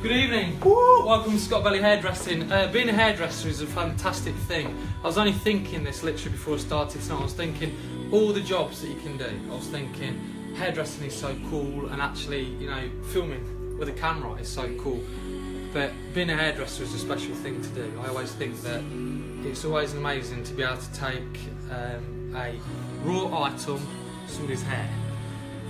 Good evening. Woo! Welcome to Scott Belly Hairdressing. Being a hairdresser is a fantastic thing. I was only thinking this literally before I started tonight. I was thinking all the jobs that you can do. I was thinking hairdressing is so cool, and actually, you know, filming with a camera is so cool. But being a hairdresser is a special thing to do. I always think that it's always amazing to be able to take a raw item, somebody's hair,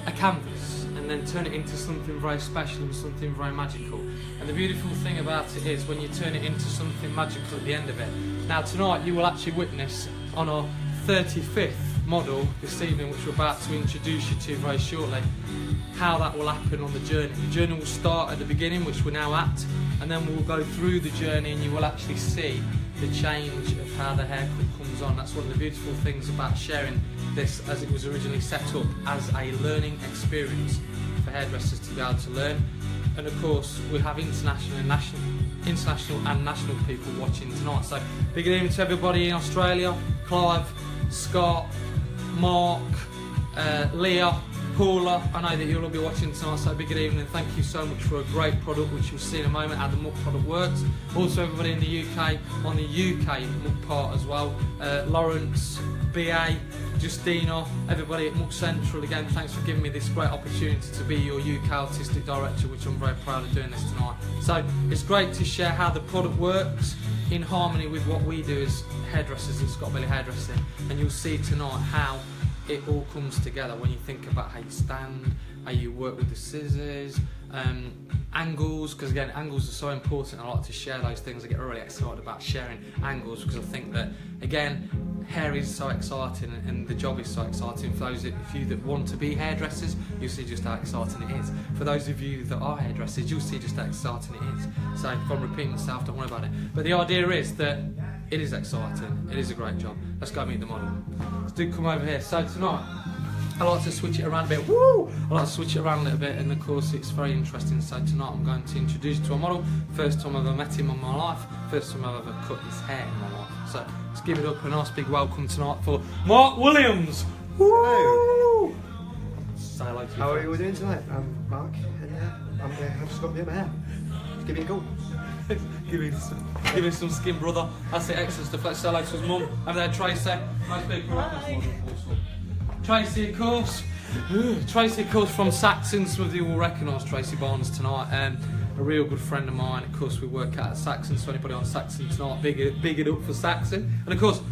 a canvas, and then turn it into something very special and something very magical. And the beautiful thing about it is when you turn it into something magical at the end of it. Now tonight you will actually witness on our 35th model this evening, which we're about to introduce you to very shortly, how that will happen on the journey. The journey will start at the beginning, which we're now at, and then we'll go through the journey and you will actually see the change of how the haircut comes on. That's one of the beautiful things about sharing this, as it was originally set up as a learning experience for hairdressers to be able to learn. And of course we have international and national people watching tonight. So big evening to everybody in Australia, Clive, Scott, Mark, Leah, Paula. I know that you'll all be watching tonight, so big good evening and thank you so much for a great product, which you'll see in a moment how the muck product works. Also everybody in the UK, on the UK muck part as well, Lawrence, BA, Justina, everybody at Muck Central, again thanks for giving me this great opportunity to be your UK Artistic Director, which I'm very proud of doing this tonight. So it's great to share how the product works in harmony with what we do as hairdressers in Scott Belly Hairdressing, and you'll see tonight how it all comes together when you think about how you stand, how you work with the scissors, angles, because again angles are so important. I like to share those things. I get really excited about sharing angles because I think that again hair is so exciting and the job is so exciting. For those of you that want to be hairdressers, you'll see just how exciting it is. For those of you that are hairdressers, you'll see just how exciting it is. So if I'm repeating myself, don't worry about it. But the idea is that it is exciting, it is a great job. Let's go meet the model. Let's do come over here. So tonight, I like to switch it around a bit. Woo! I like to switch it around a little bit, and of course it's very interesting. So tonight I'm going to introduce you to a model. First time I've ever met him in my life. First time I've ever cut his hair in my life. So let's give it up a nice big welcome tonight for Mark Williams. Woo! Hello. Say hello to you. How are you all doing tonight? I'm Mark, and I've just got me my hair. Just give me a go. Give him some skin, brother. That's it, excellent stuff. Let's say hello to his mum. Over there, Tracy. Nice big welcome. Tracy, of course. Tracy, of course, from Saxon. Some of you will recognise Tracy Barnes tonight. A real good friend of mine. Of course, we work out at Saxon, so anybody on Saxon tonight, big it up for Saxon. And of course,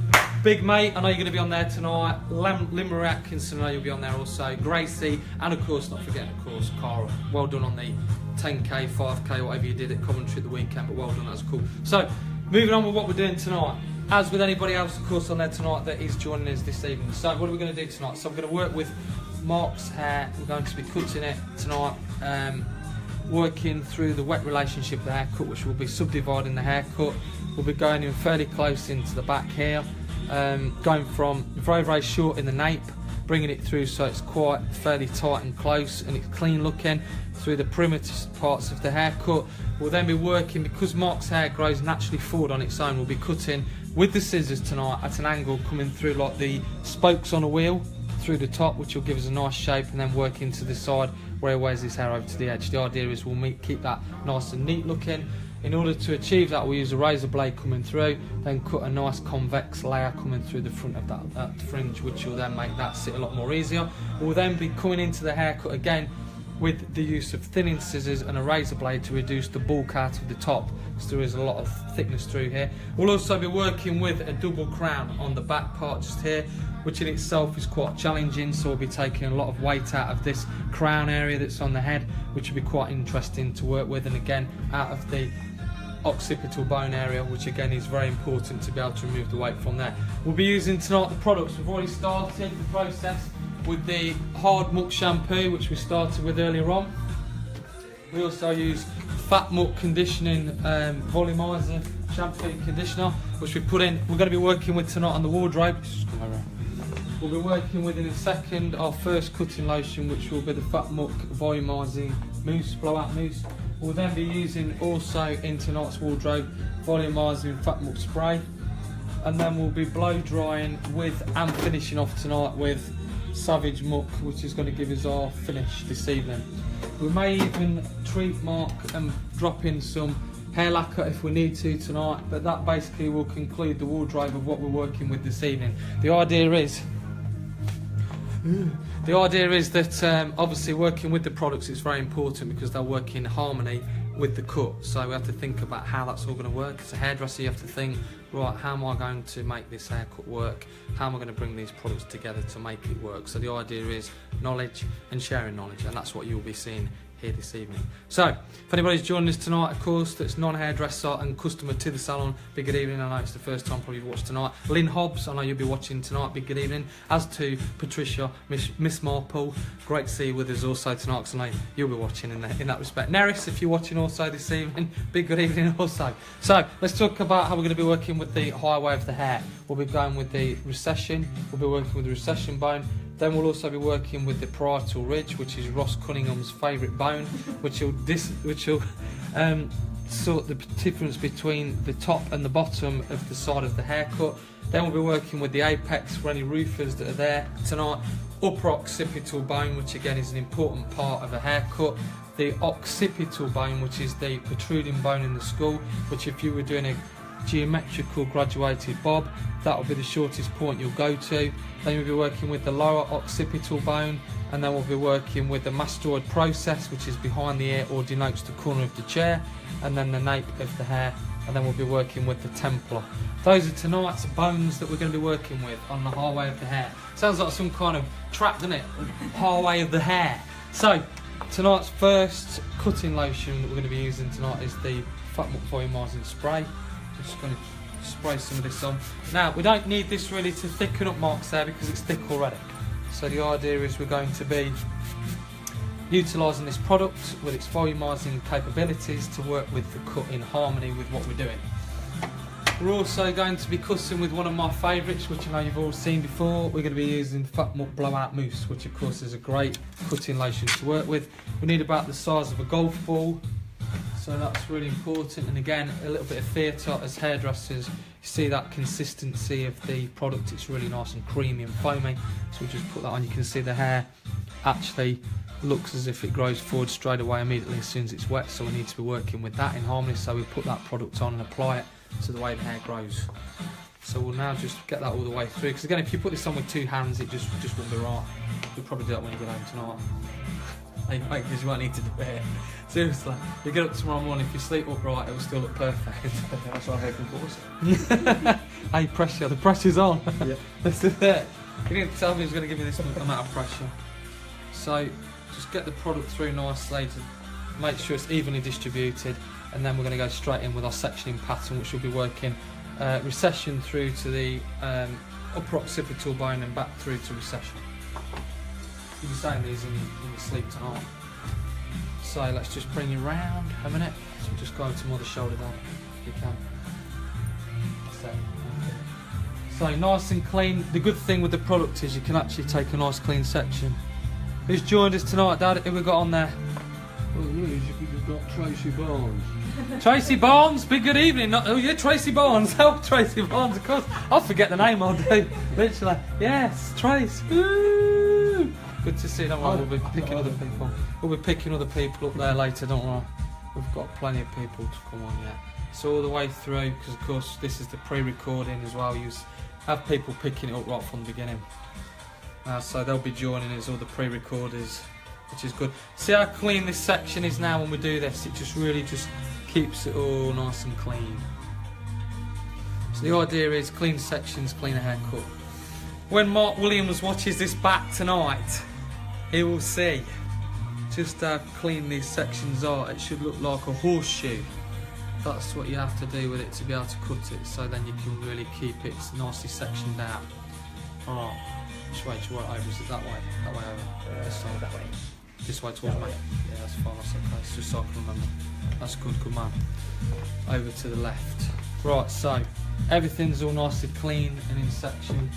big mate, I know you're going to be on there tonight. Limerick Atkinson, I know you'll be on there also. Gracie, and of course, not forgetting, of course, Cara. Well done on the 10k, 5k, whatever you did at Coventry at the weekend, but well done, that's cool. So, moving on with what we're doing tonight. As with anybody else, of course, on there tonight that is joining us this evening. So, what are we going to do tonight? So, I'm going to work with Mark's hair. We're going to be cutting it tonight. Working through the wet relationship of the haircut, which will be subdividing the haircut. We'll be going in fairly close into the back here, going from very, very short in the nape, bringing it through so it's quite fairly tight and close and it's clean looking through the perimeter parts of the haircut. We'll then be working, because Mark's hair grows naturally forward on its own, we'll be cutting with the scissors tonight at an angle coming through like the spokes on a wheel through the top, which will give us a nice shape, and then working to the side where he wears his hair over to the edge. The idea is we'll keep that nice and neat looking. In order to achieve that, we'll use a razor blade coming through, then cut a nice convex layer coming through the front of that fringe, which will then make that sit a lot more easier. We'll then be coming into the haircut again with the use of thinning scissors and a razor blade to reduce the bulk out of the top, because there is a lot of thickness through here. We'll also be working with a double crown on the back part just here, which in itself is quite challenging, so we'll be taking a lot of weight out of this crown area that's on the head, which will be quite interesting to work with, and again out of the occipital bone area, which again is very important to be able to remove the weight from there. We'll be using tonight the products. We've already started the process with the hard muck shampoo, which we started with earlier on. We also use fat muck conditioning volumizer shampoo and conditioner, which we put in. We're going to be working with tonight on the wardrobe. We'll be working with in a second our first cutting lotion, which will be the fat muck volumizing mousse, blowout mousse. We'll then be using also in tonight's wardrobe volumizing fat muck spray, and then we'll be blow drying with and finishing off tonight with Savage Muck, which is going to give us our finish this evening. We may even treat mark and drop in some hair lacquer if we need to tonight, but that basically will conclude the wardrobe of what we're working with this evening. The idea is that obviously working with the products is very important because they'll work in harmony with the cut. So we have to think about how that's all going to work. As a hairdresser, you have to think, right, how am I going to make this haircut work? How am I going to bring these products together to make it work? So the idea is knowledge and sharing knowledge, and that's what you'll be seeing here this evening. So if anybody's joining us tonight, of course, that's non-hairdresser and customer to the salon, big good evening. I know it's the first time probably you've watched tonight. Lynn Hobbs, I know you'll be watching tonight, big good evening. As to Patricia, Miss Marple, great to see you with us also tonight, because I know you'll be watching in that respect. Neris, if you're watching also this evening, big good evening also. So let's talk about how we're going to be working with the highway of the hair. We'll be going with the recession, we'll be working with the recession bone. Then we'll also be working with the parietal ridge, which is Ross Cunningham's favourite bone, which will sort the difference between the top and the bottom of the side of the haircut. Then we'll be working with the apex for any roofers that are there tonight. Upper occipital bone, which again is an important part of a haircut. The occipital bone, which is the protruding bone in the skull, which if you were doing a geometrical graduated bob, that will be the shortest point you'll go to. Then we'll be working with the lower occipital bone, and then we'll be working with the mastoid process, which is behind the ear or denotes the corner of the chair, and then the nape of the hair, and then we'll be working with the templar. Those are tonight's bones that we're going to be working with on the highway of the hair. Sounds like some kind of trap, doesn't it? Highway of the hair. So tonight's first cutting lotion that we're going to be using tonight is the Fat Muck Volumizing Spray. I'm just going to spray some of this on. Now, we don't need this really to thicken up Mark's hair because it's thick already. So the idea is we're going to be utilising this product with its volumizing capabilities to work with the cut in harmony with what we're doing. We're also going to be cutting with one of my favourites, which I know you've all seen before. We're going to be using Fat Muck Blowout Mousse, which of course is a great cutting lotion to work with. We need about the size of a golf ball. So that's really important, and again a little bit of theatre as hairdressers. You see that consistency of the product, it's really nice and creamy and foamy. So we'll just put that on. You can see the hair actually looks as if it grows forward straight away immediately as soon as it's wet, so we need to be working with that in harmony. So we put that product on and apply it to the way the hair grows. So we'll now just get that all the way through, because again if you put this on with two hands it just won't be right. You'll probably do that when you get home tonight. Because you won't need to do it. Seriously, you get up tomorrow morning, if you sleep upright, it will still look perfect. That's what I'm hoping for. Hey, pressure, the pressure's on. Yeah. This is it. You didn't tell me he was going to give me this amount of pressure. So, just get the product through nicely to make sure it's evenly distributed, and then we're going to go straight in with our sectioning pattern, which will be working recession through to the upper occipital bone and back through to recession. You'll be saying these in your sleep tonight. So let's just bring you round a minute. So just go over to mother shoulder down if you can. So nice and clean. The good thing with the product is you can actually take a nice clean section. Who's joined us tonight, Dad? Who we got on there? Well, you've got Tracy Barnes. Tracy Barnes, big good evening. Oh yeah, Tracy Barnes. Oh, Tracy Barnes, of course. I'll forget the name, I'll do. Literally. Yes, Trace. Woo! Good to see. Don't worry, we'll be picking other people. We'll be picking other people up there later, don't worry. We've got plenty of people to come on yet. So all the way through, because of course this is the pre-recording as well. You have people picking it up right from the beginning. So they'll be joining us, all the pre-recorders, which is good. See how clean this section is now when we do this? It just really just keeps it all nice and clean. So the idea is clean sections, clean a haircut. When Mark Williams watches this back tonight, he will see just how clean these sections are. It should look like a horseshoe. That's what you have to do with it to be able to cut it, so then you can really keep it nicely sectioned out. Alright, which way do you want over? Is it that way? That way over? This side? That way. This way towards me? Yeah, that's fine, that's okay. It's just so I can remember. That's good, good man. Over to the left. Right, so everything's all nicely clean and in section.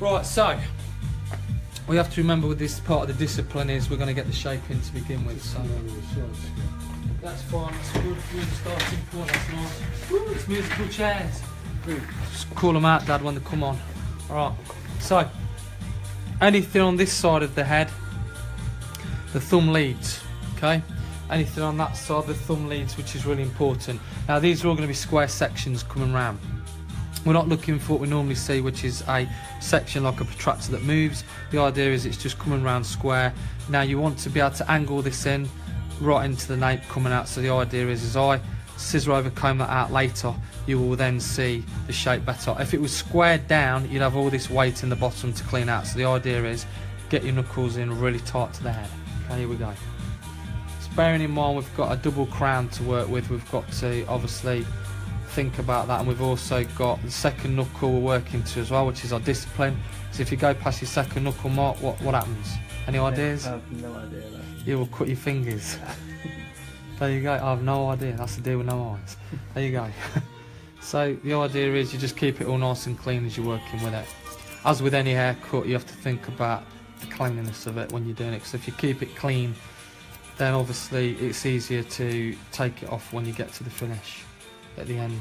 Right, so we have to remember with this part of the discipline is we're going to get the shape in to begin with. So that's fine, that's good. Good starting point, that's nice. Woo, it's musical chairs. Just call them out, Dad, when they come on. Alright, so anything on this side of the head, the thumb leads, okay? Anything on that side, the thumb leads, which is really important. Now these are all going to be square sections coming round. We're not looking for what we normally see, which is a section like a protractor that moves. The idea is it's just coming round square. Now you want to be able to angle this in right into the nape coming out. So the idea is, as I scissor over comb that out later, you will then see the shape better. If it was squared down, you'd have all this weight in the bottom to clean out. So the idea is get your knuckles in really tight to the head. Okay, here we go. So bearing in mind we've got a double crown to work with, we've got to obviously think about that, and we've also got the second knuckle we're working to as well, which is our discipline. So if you go past your second knuckle mark, what happens? Any ideas? I have no idea. You will cut your fingers. There you go. I have no idea. That's the deal with no eyes. There you go. So the idea is you just keep it all nice and clean as you're working with it. As with any haircut, you have to think about the cleanliness of it when you're doing it. So if you keep it clean, then obviously it's easier to take it off when you get to the finish at the end.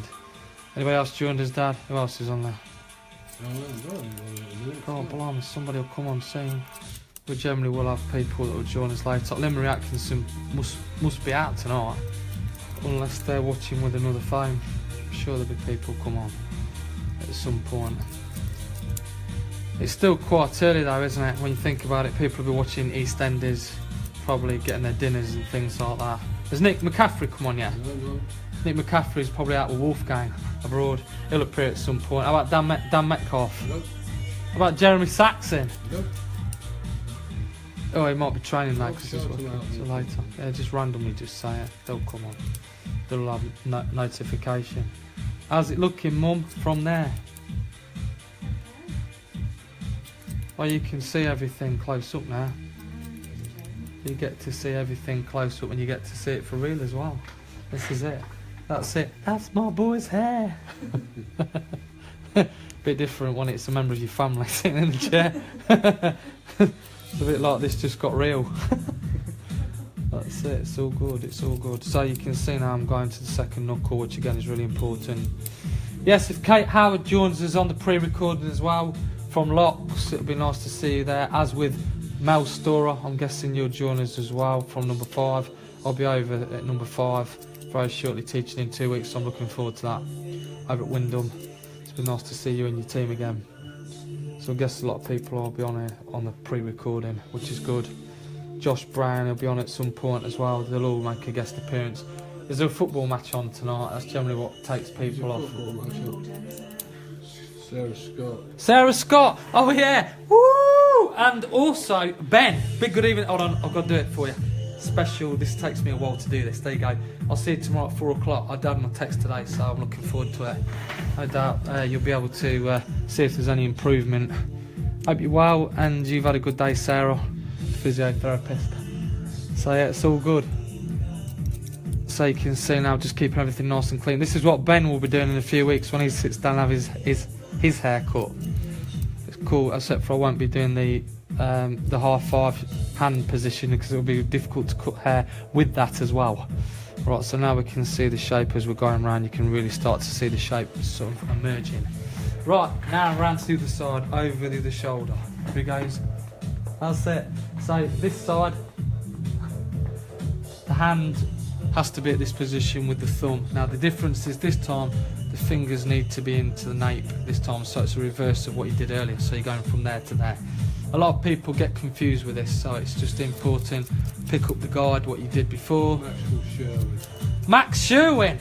Anybody else joined us, Dad? Who else is on there? God, blimey, somebody will come on soon. We generally will have people that will join us later. Limerick Atkinson must be out tonight, unless they're watching with another phone. I'm sure there'll be people come on at some point. It's still quite early though, isn't it? When you think about it, people will be watching EastEnders, probably getting their dinners and things like that. Has Nick McCaffrey come on yet? No. Nick McCaffrey's probably out with Wolfgang abroad. He'll appear at some point. How about Dan Metcalf? No. How about Jeremy Saxon? No. Oh, he might be training now because he's Shout working them out, until yeah. later. Yeah, just randomly just say it. They'll come on. They'll have notification. How's it looking, Mum, from there? Well, you can see everything close up now. You get to see everything close up and you get to see it for real as well. This is it. That's it. That's my boy's hair. Bit different when it's a member of your family sitting in the chair. It's a bit like this just got real. That's it. It's all good. It's all good. So you can see now I'm going to the second knuckle, which again is really important. Yes, if Kate Howard joins us on the pre-recording as well from Locks, it'll be nice to see you there. As with Mel Storer, I'm guessing you'll join us as well from number 5. I'll be over at number 5 very shortly, teaching in 2 weeks, so I'm looking forward to that over at Wyndham. It's been nice to see you and your team again. So I guess a lot of people will be on here on the pre-recording, which is good. Josh Brown will be on at some point as well. They'll all make a guest appearance. Is there a football match on tonight? That's generally what takes people off. Sarah Scott. Sarah Scott! Oh yeah! Woo! And also Ben. Big good evening. Hold on, I've got to do it for you. Special. This takes me a while to do this. There you go. I'll see you tomorrow at 4 o'clock. I did my text today, so I'm looking forward to it. No doubt you'll be able to see if there's any improvement. Hope you're well and you've had a good day, Sarah, physiotherapist. So yeah, it's all good. So you can see now, just keeping everything nice and clean. This is what Ben will be doing in a few weeks when he sits down and have his haircut. It's cool, except for I won't be doing the half 5 hand position because it'll be difficult to cut hair with that as well. Right, so now we can see the shape as we're going around. You can really start to see the shape sort of emerging. Right, now around to the other side, over the other shoulder. Here it goes. That's it. So this side, the hand has to be at this position with the thumb. Now the difference is this time the fingers need to be into the nape this time, so it's a reverse of what you did earlier. So you're going from there to there. A lot of people get confused with this, so it's just important. Pick up the guide, what you did before. Max Sherwin.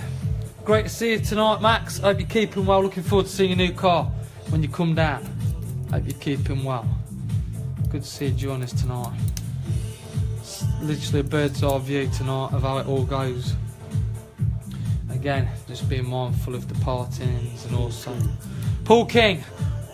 Great to see you tonight, Max. Hope you're keeping well. Looking forward to seeing your new car when you come down. Hope you're keeping well. Good to see you join us tonight. It's literally a bird's eye view tonight of how it all goes. Again, just being mindful of the partings and also Paul King.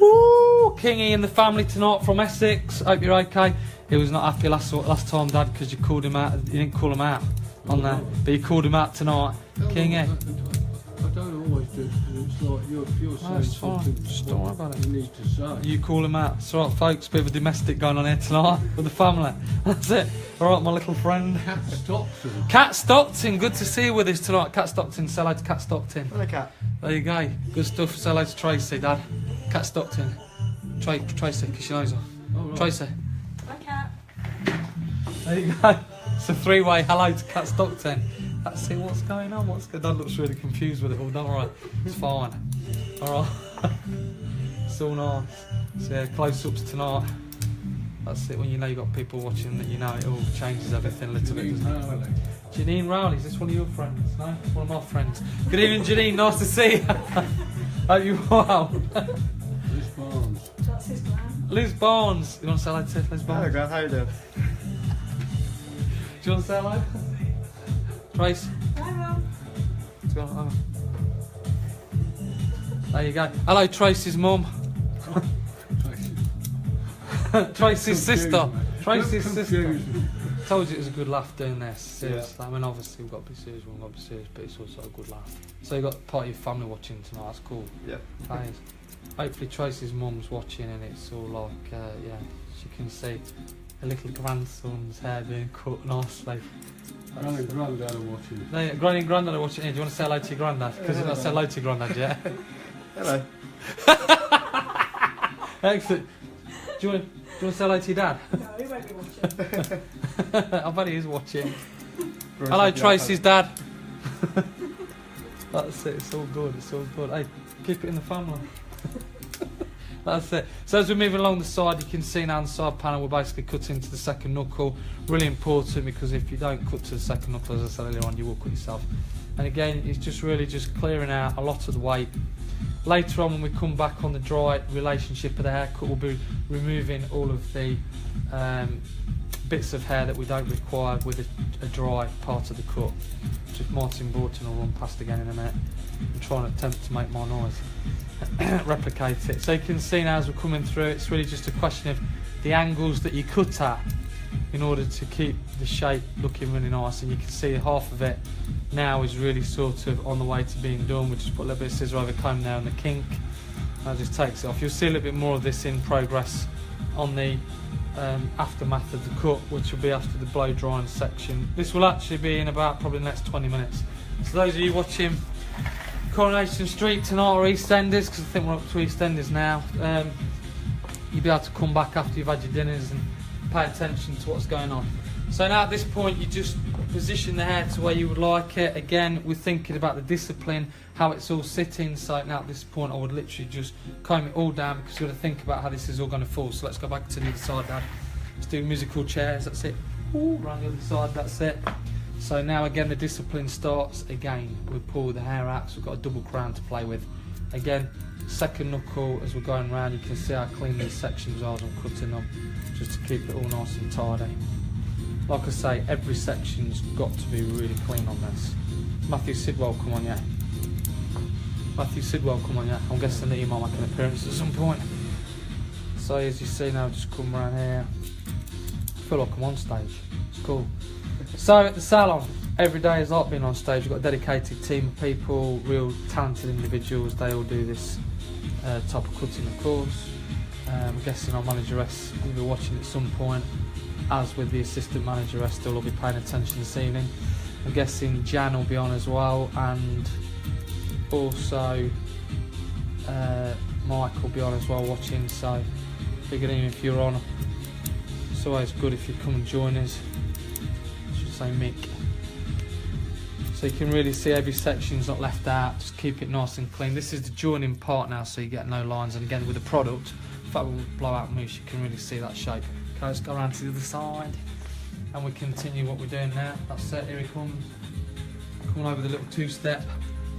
Woo! Kingy and the family tonight from Essex. Hope you're okay. He was not happy last time, Dad, because you called him out. You didn't call him out on there, but you called him out tonight. Kingy. I don't always do. It's like you're saying something. Just don't worry about it. You need to say. You call him out. It's alright, folks. Bit of a domestic going on here tonight with the family. That's it. Alright, my little friend. Cat Stockton. Cat Stockton. Good to see you with us tonight. Cat Stockton. Say hello to Cat Stockton. Hello, Cat. There you go. Good stuff. Say hello to Tracy, Dad. Cat Stockton. Tracy, because she knows her. All right. Tracy. Hi, Cat. There you go. It's a three-way hello to Cat Stockton. Let's see what's going on. Dad looks really confused with it all. Don't worry, it's fine. All right. It's all nice. So yeah, close-ups tonight. That's it. When you know you've got people watching, that you know it all changes everything a little bit. Doesn't it? Janine Rowley, is this one of your friends? No, it's one of my friends. Good evening, Janine. Nice to see you. Hope you're well. Liz Barnes. That's his plan. Liz Barnes. You want to say hello to Liz Barnes? Hello, Grant. How you doing? Do you want to say hello? Trace? Hi, Mum. What's going on? There you go. Hello, Tracy's mum. Tracy's sister. Tracy's sister. Told you it was a good laugh doing this. Seriously. Yeah. I mean, obviously we've got to be serious, we've got to be serious, but it's also a good laugh. So you've got part of your family watching tonight. That's cool. Yeah. Thanks. Hopefully Tracy's mum's watching, and it's all like, yeah, she can see her little grandson's hair being cut nicely. Granny and Grandad are watching. No, Granny and Grandad are watching. Do you want to say hello to your Grandad? Because you've not said hello to your Grandad yet. Hello. Excellent. Do you want to say hello to your dad? No, he won't be watching. I bet he is watching. Hello, Tracy's dad. That's it. It's all good. It's all good. Hey, keep it in the family. That's it. So as we're moving along the side, you can see now on the side panel we're basically cutting to the second knuckle. Really important, because if you don't cut to the second knuckle, as I said earlier on, you will cut yourself. And again, it's just really just clearing out a lot of the weight. Later on, when we come back on the dry relationship of the haircut, we'll be removing all of the bits of hair that we don't require with a dry part of the cut. Just Martin Borton will run past again in a minute and try and attempt to make my noise. Replicate it. So you can see now as we're coming through, it's really just a question of the angles that you cut at in order to keep the shape looking really nice. And you can see half of it now is really sort of on the way to being done. We just put a little bit of Scissor-over-comb now in the kink, and that just takes it off. You'll see a little bit more of this in progress on the aftermath of the cut, which will be after the blow drying section. This will actually be in about probably the next 20 minutes. So those of you watching Coronation Street tonight, or EastEnders, because I think we're up to EastEnders now, you'll be able to come back after you've had your dinners and pay attention to what's going on. So now at this point, you just position the hair to where you would like it. Again, we're thinking about the discipline, how it's all sitting. So now at this point, I would literally just comb it all down, because we've got to think about how this is all going to fall. So let's go back to the other side, Dad. Let's do musical chairs, that's it. Ooh, around the other side, that's it. So now again, the discipline starts again. We pull the hair out, so we've got a double crown to play with. Again, second knuckle as we're going round, you can see how clean these sections are as I'm cutting them, just to keep it all nice and tidy. Like I say, every section's got to be really clean on this. Matthew Sidwell, come on, yeah. Matthew Sidwell, come on, yeah. I'm guessing that he might make an appearance at some point. So as you see now, just come around here. I feel like I'm on stage. It's cool. So at the salon, every day is like being on stage. We've got a dedicated team of people, real talented individuals. They all do this type of cutting, of course. I'm guessing our manageress will be watching at some point, as with the assistant manageress, they'll all be paying attention this evening. I'm guessing Jan will be on as well, and also Mike will be on as well watching. So big evening if you're on. It's always good if you come and join us. I should say Mick. So you can really see every section's not left out. Just keep it nice and clean. This is the joining part now, so you get no lines. And again, with the product, if that will blow out mousse, you can really see that shape. Okay, let's go around to the other side, and we continue what we're doing now. That's it. Here he comes. Coming over the little two-step,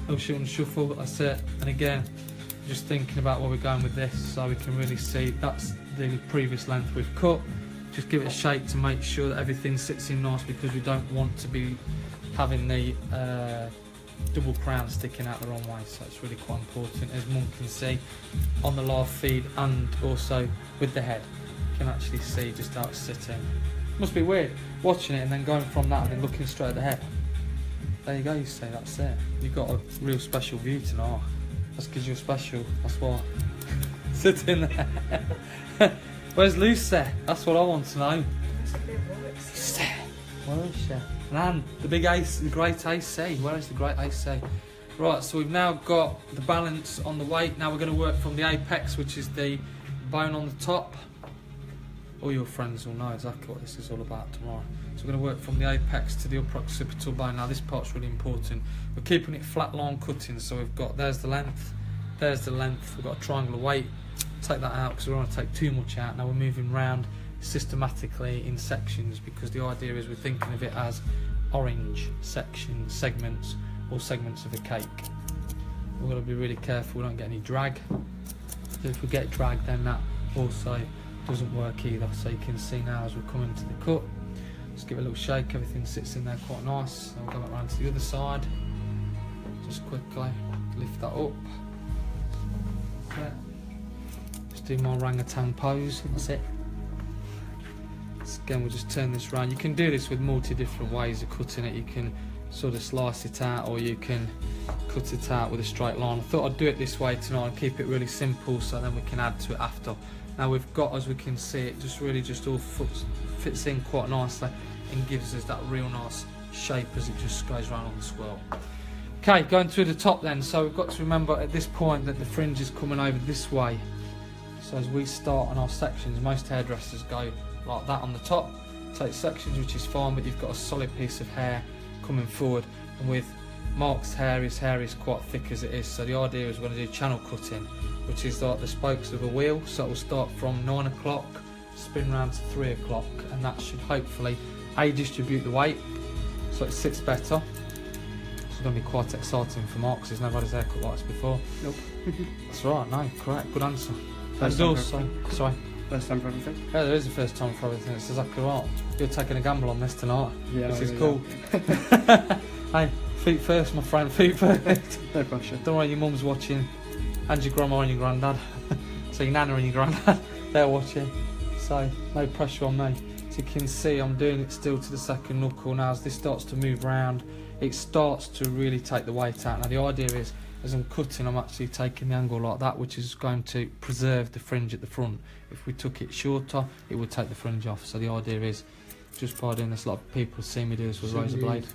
little shoot and shuffle. That's it. And again, just thinking about where we're going with this, so we can really see that's the previous length we've cut. Just give it a shake to make sure that everything sits in nice, because we don't want to be having the double crown sticking out the wrong way. So it's really quite important, as Mum can see on the live feed, and also with the head, you can actually see just how it's sitting. Must be weird watching it and then going from that and then looking straight at the head. There you go, you see, that's it. You've got a real special view tonight. That's because you're special, that's why. Sitting there. Where's Lucy? That's what I want to know. Lucy. Where is she? And the big ace, the great AC. Where is the great AC? Right, so we've now got the balance on the weight. Now we're going to work from the apex, which is the bone on the top. all your friends will know exactly what this is all about tomorrow. So we're going to work from the apex to the upper occipital bone. Now this part's really important. We're keeping it flat line cutting, so we've got, there's the length, we've got a triangle of weight. Take that out because we don't want to take too much out. Now we're moving round systematically in sections, because the idea is we're thinking of it as orange sections, segments, or segments of a cake. We've got to be really careful we don't get any drag. If we get drag, then that also doesn't work either. So you can see now as we're coming to the cut, just give it a little shake, everything sits in there quite nice. Then we'll go back round to the other side, just quickly lift that up. Okay. Just do my orangutan pose, that's it. So again, we'll just turn this round. You can do this with multi different ways of cutting it. You can sort of slice it out, or you can cut it out with a straight line. I thought I'd do it this way tonight and keep it really simple, so then we can add to it after. Now we've got, as we can see, it just really just all fits in quite nicely and gives us that real nice shape as it just goes around on the swirl. Okay, going through the top then. So we've got to remember at this point that the fringe is coming over this way. So as we start on our sections, most hairdressers go like that on the top, take sections, which is fine, but you've got a solid piece of hair coming forward. And with Mark's hair, his hair is quite thick as it is, so the idea is we're going to do channel cutting, which is like the spokes of a wheel. So it will start from 9 o'clock, spin round to 3 o'clock, and that should hopefully distribute the weight so it sits better. It's going to be quite exciting for Mark because he's never had his hair cut like this before. Nope. That's right, no, correct, good answer. First And time for also, sorry. First time for everything? Yeah, there is a first time for everything, it's exactly right. You're taking a gamble on this tonight, Yeah, which is yeah. cool. Hey, feet first, my friend, feet first. No pressure. Don't worry, your mum's watching, and your grandma and your granddad. So your nana and your granddad, they're watching. So no pressure on me. So you can see I'm doing it still to the second knuckle. Now as this starts to move round, it starts to really take the weight out. Now the idea is, as I'm cutting, I'm actually taking the angle like that, which is going to preserve the fringe at the front. If we took it shorter, it would take the fringe off. So the idea is, just by doing this, a lot of people see me do this with a razor blade.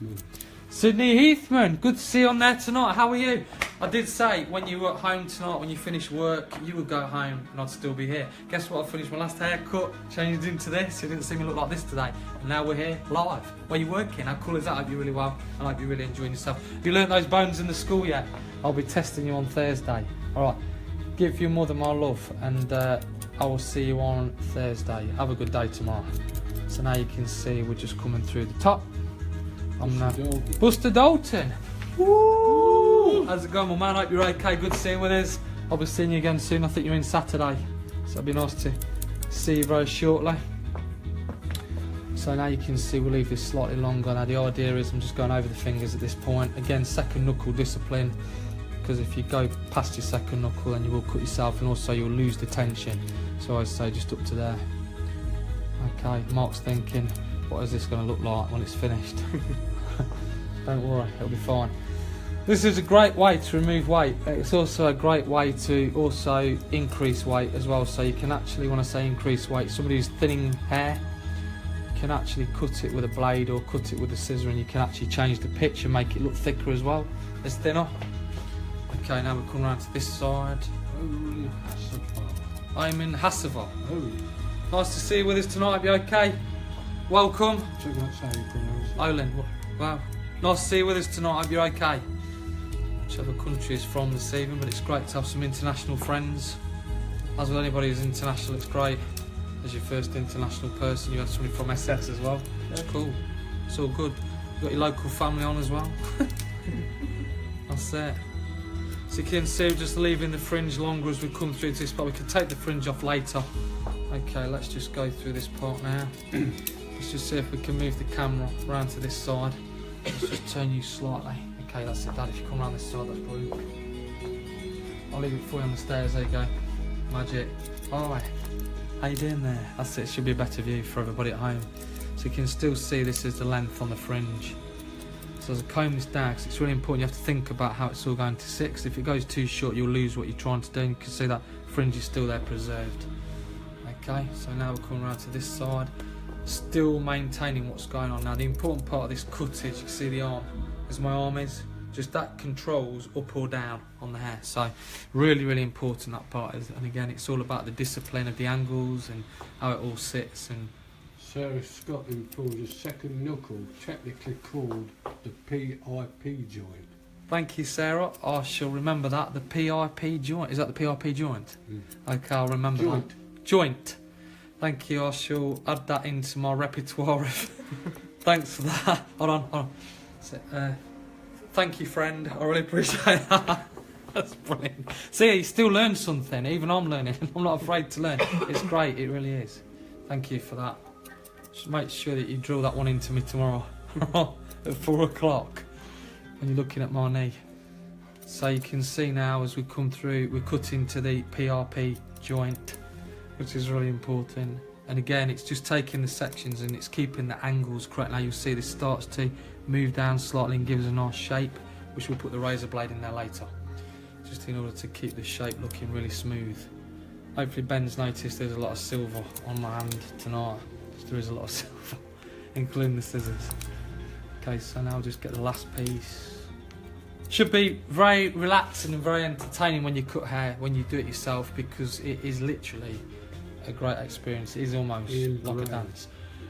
Sydney Heathman, good to see you on there tonight. How are you? I did say when you were at home tonight, when you finished work, you would go home and I'd still be here. Guess what? I finished my last haircut, changed into this. You didn't see me look like this today. And now we're here live. Where you working? How cool is that? I hope you're really well. I hope you're really enjoying yourself. Have you learnt those bones in the school yet? I'll be testing you on Thursday. All right. Give your mother my love, and I will see you on Thursday. Have a good day tomorrow. So now you can see we're just coming through the top. I'm Buster Dalton. Woo! How's it going, my man? Hope you're okay. Good to see you with us. I'll be seeing you again soon. I think you're in Saturday, so it'll be nice to see you very shortly. So now you can see we'll leave this slightly longer. Now the idea is I'm just going over the fingers at this point. Again, second knuckle discipline, because if you go past your second knuckle then you will cut yourself, and also you'll lose the tension. So I say just up to there. Okay, Mark's thinking, what is this going to look like when it's finished? Don't worry, it'll be fine. This is a great way to remove weight. It's also a great way to also increase weight as well. So you can actually, when I say increase weight, somebody who's thinning hair can actually cut it with a blade or cut it with a scissor, and you can actually change the pitch and make it look thicker as well. It's thinner. Okay, now we come around to this side. I'm in Hassava. Nice to see you with us tonight. Be okay. Welcome. Ireland. Wow. Nice to see you with us tonight. Hope you're okay. Whichever country is from this evening, but it's great to have some international friends. As with anybody who's international, it's great. As your first international person, you had somebody from Essex as well. It's cool. It's all good. You've got your local family on as well. That's it. So you can see we're just leaving the fringe longer as we come through to this part. We can take the fringe off later. Okay, let's just go through this part now. Let's just see if we can move the camera around to this side. Let's just turn you slightly. Okay, that's it, Dad. If you come around this side, that's brilliant. I'll leave it for you on the stairs. There you go. Magic. Alright. How you doing there? That's it. Should be a better view for everybody at home. So you can still see this is the length on the fringe. So as I comb this down, because it's really important, you have to think about how it's all going to sit. Because if it goes too short, you'll lose what you're trying to do. And you can see that fringe is still there preserved. Okay, so now we're coming around to this side. Still maintaining what's going on. Now the important part of this cut is, you can see the arm, as my arm is, just that controls up or down on the hair. So really important, that part is. And again, it's all about the discipline of the angles and how it all sits. And Sarah Scotland calls a second knuckle technically called the PIP joint. thank you, Sarah. I shall remember that. The PIP joint. Is that the PIP joint? Okay, I'll remember Joint. that. Joint. Thank you. I shall add that into my repertoire. Thanks for that. Hold on. So, thank you, friend. I really appreciate that. That's brilliant. See, you still learn something. Even I'm learning. I'm not afraid to learn. It's great. It really is. Thank you for that. Just make sure that you drill that one into me tomorrow at 4 o'clock when you're looking at my knee. So you can see now as we come through, we're cutting to the PRP joint, which is really important. And again, it's just taking the sections and it's keeping the angles correct. Now you'll see this starts to move down slightly and gives a nice shape, which we'll put the razor blade in there later, just in order to keep the shape looking really smooth. Hopefully Ben's noticed there's a lot of silver on my hand tonight. There is a lot of silver, including the scissors. Okay, so now I'll just get the last piece. Should be very relaxing and very entertaining when you cut hair, when you do it yourself, because it is literally a great experience. It is almost like a dance.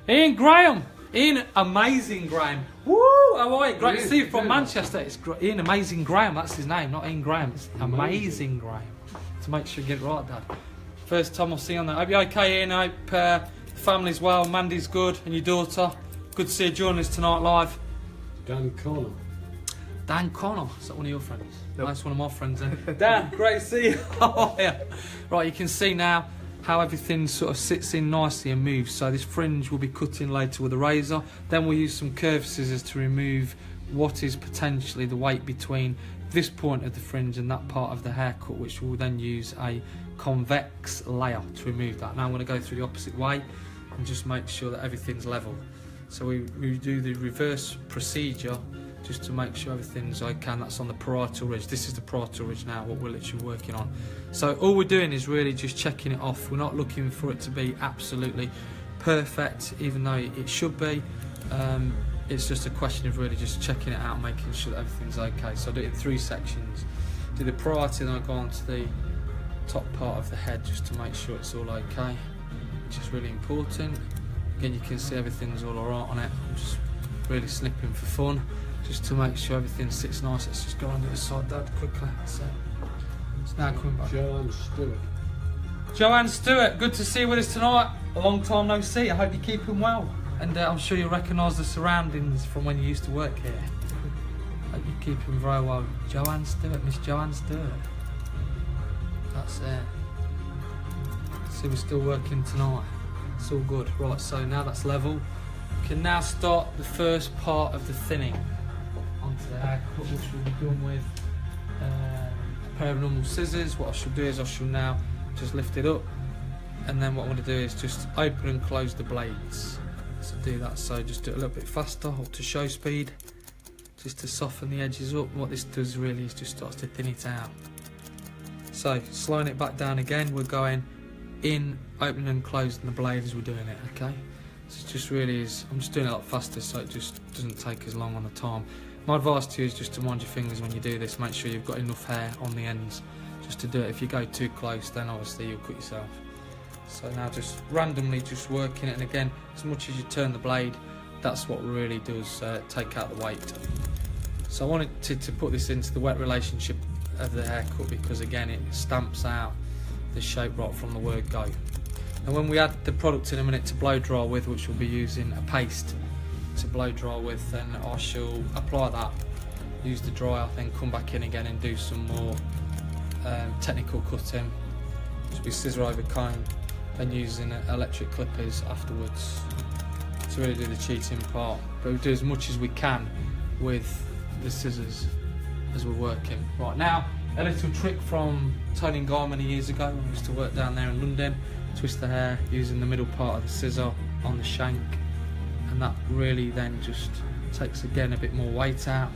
Ian Graham! Ian Amazing Graham. Woo! How are you? Great to see you from Manchester. It's Ian Amazing Graham, that's his name, not Ian Graham. It's Amazing Graham. To make sure you get it right, Dad. First time I'll see you on that. Hope you're okay, Ian. I hope the family's well, Mandy's good, and your daughter. Good to see you joining us tonight live. Dan Connor. Dan Connor, is that one of your friends? Nope. That's one of my friends then. Dan, great to see you. How are you? Right, you can see now how everything sort of sits in nicely and moves. So this fringe will be cut in later with a razor. Then we'll use some curved scissors to remove what is potentially the weight between this point of the fringe and that part of the haircut, which we'll then use a convex layer to remove that. Now I'm going to go through the opposite way and just make sure that everything's level. So we do the reverse procedure just to make sure everything's okay. And that's on the parietal ridge. This is the parietal ridge now, what we're literally working on. So all we're doing is really just checking it off. We're not looking for it to be absolutely perfect, even though it should be. It's just a question of really just checking it out, making sure that everything's okay. So I do it in 3 sections. Do the parietal, then I go on to the top part of the head just to make sure it's all okay, which is really important. Again, you can see everything's all alright on it. I'm just really snipping for fun, just to make sure everything sits nice. Let's just go on the other side, Dad, quickly. So it's now coming back. Joanne Stewart. Joanne Stewart, good to see you with us tonight. A long time no see. I hope you're keeping well. And I'm sure you'll recognise the surroundings from when you used to work here. Hope you're keeping very well. Joanne Stewart, Miss Joanne Stewart. That's it. See, we're still working tonight. It's all good. Right, so now that's level. We can now start the first part of the thinning onto the haircut, which will be done with a pair of normal scissors. What I shall do is I shall now just lift it up, and then what I'm going to do is just open and close the blades. So do that, so just do it a little bit faster, up to show speed, just to soften the edges up. What this does really is just starts to thin it out. So slowing it back down again, we're going in, opening and closing the blade as we're doing it, okay? So it just really is, I'm just doing it a lot faster so it just doesn't take as long on the time. My advice to you is just to mind your fingers when you do this, make sure you've got enough hair on the ends just to do it. If you go too close, then obviously you'll cut yourself. So now just randomly just working it, and again, as much as you turn the blade, that's what really does take out the weight. So I wanted to put this into the wet relationship of the haircut because again it stamps out the shape right from the word go. And when we add the product in a minute to blow dry with, which we'll be using a paste to blow dry with, then I shall apply that, use the dryer, then come back in again and do some more technical cutting, which will be Scissor-over-comb, then using electric clippers afterwards to really do the cheating part. But we do as much as we can with the scissors as we're working. Right, now a little trick from Tony and Guy many years ago when we used to work down there in London. Twist the hair using the middle part of the scissor on the shank, and that really then just takes again a bit more weight out,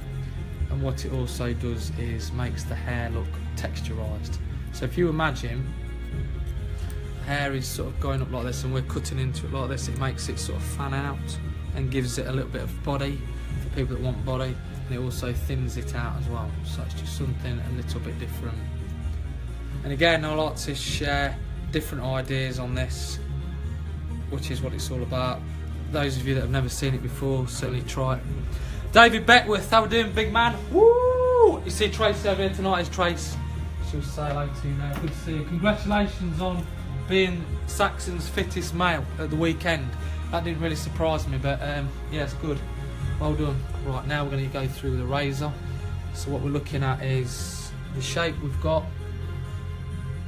and what it also does is makes the hair look texturized. So if you imagine hair is sort of going up like this and we're cutting into it like this, it makes it sort of fan out and gives it a little bit of body for people that want body. and it also thins it out as well, so it's just something a little bit different. And again, I like to share different ideas on this, which is what it's all about. Those of you that have never seen it before, certainly try it. David Beckworth, how we doing, big man? Woo! You see Tracy over here tonight, is Trace. She'll say hello to you now. Good to see you. Congratulations on being Saxon's fittest male at the weekend. That didn't really surprise me, but yeah, it's good. Well done. Right, now we're going to go through with a razor. So what we're looking at is the shape we've got.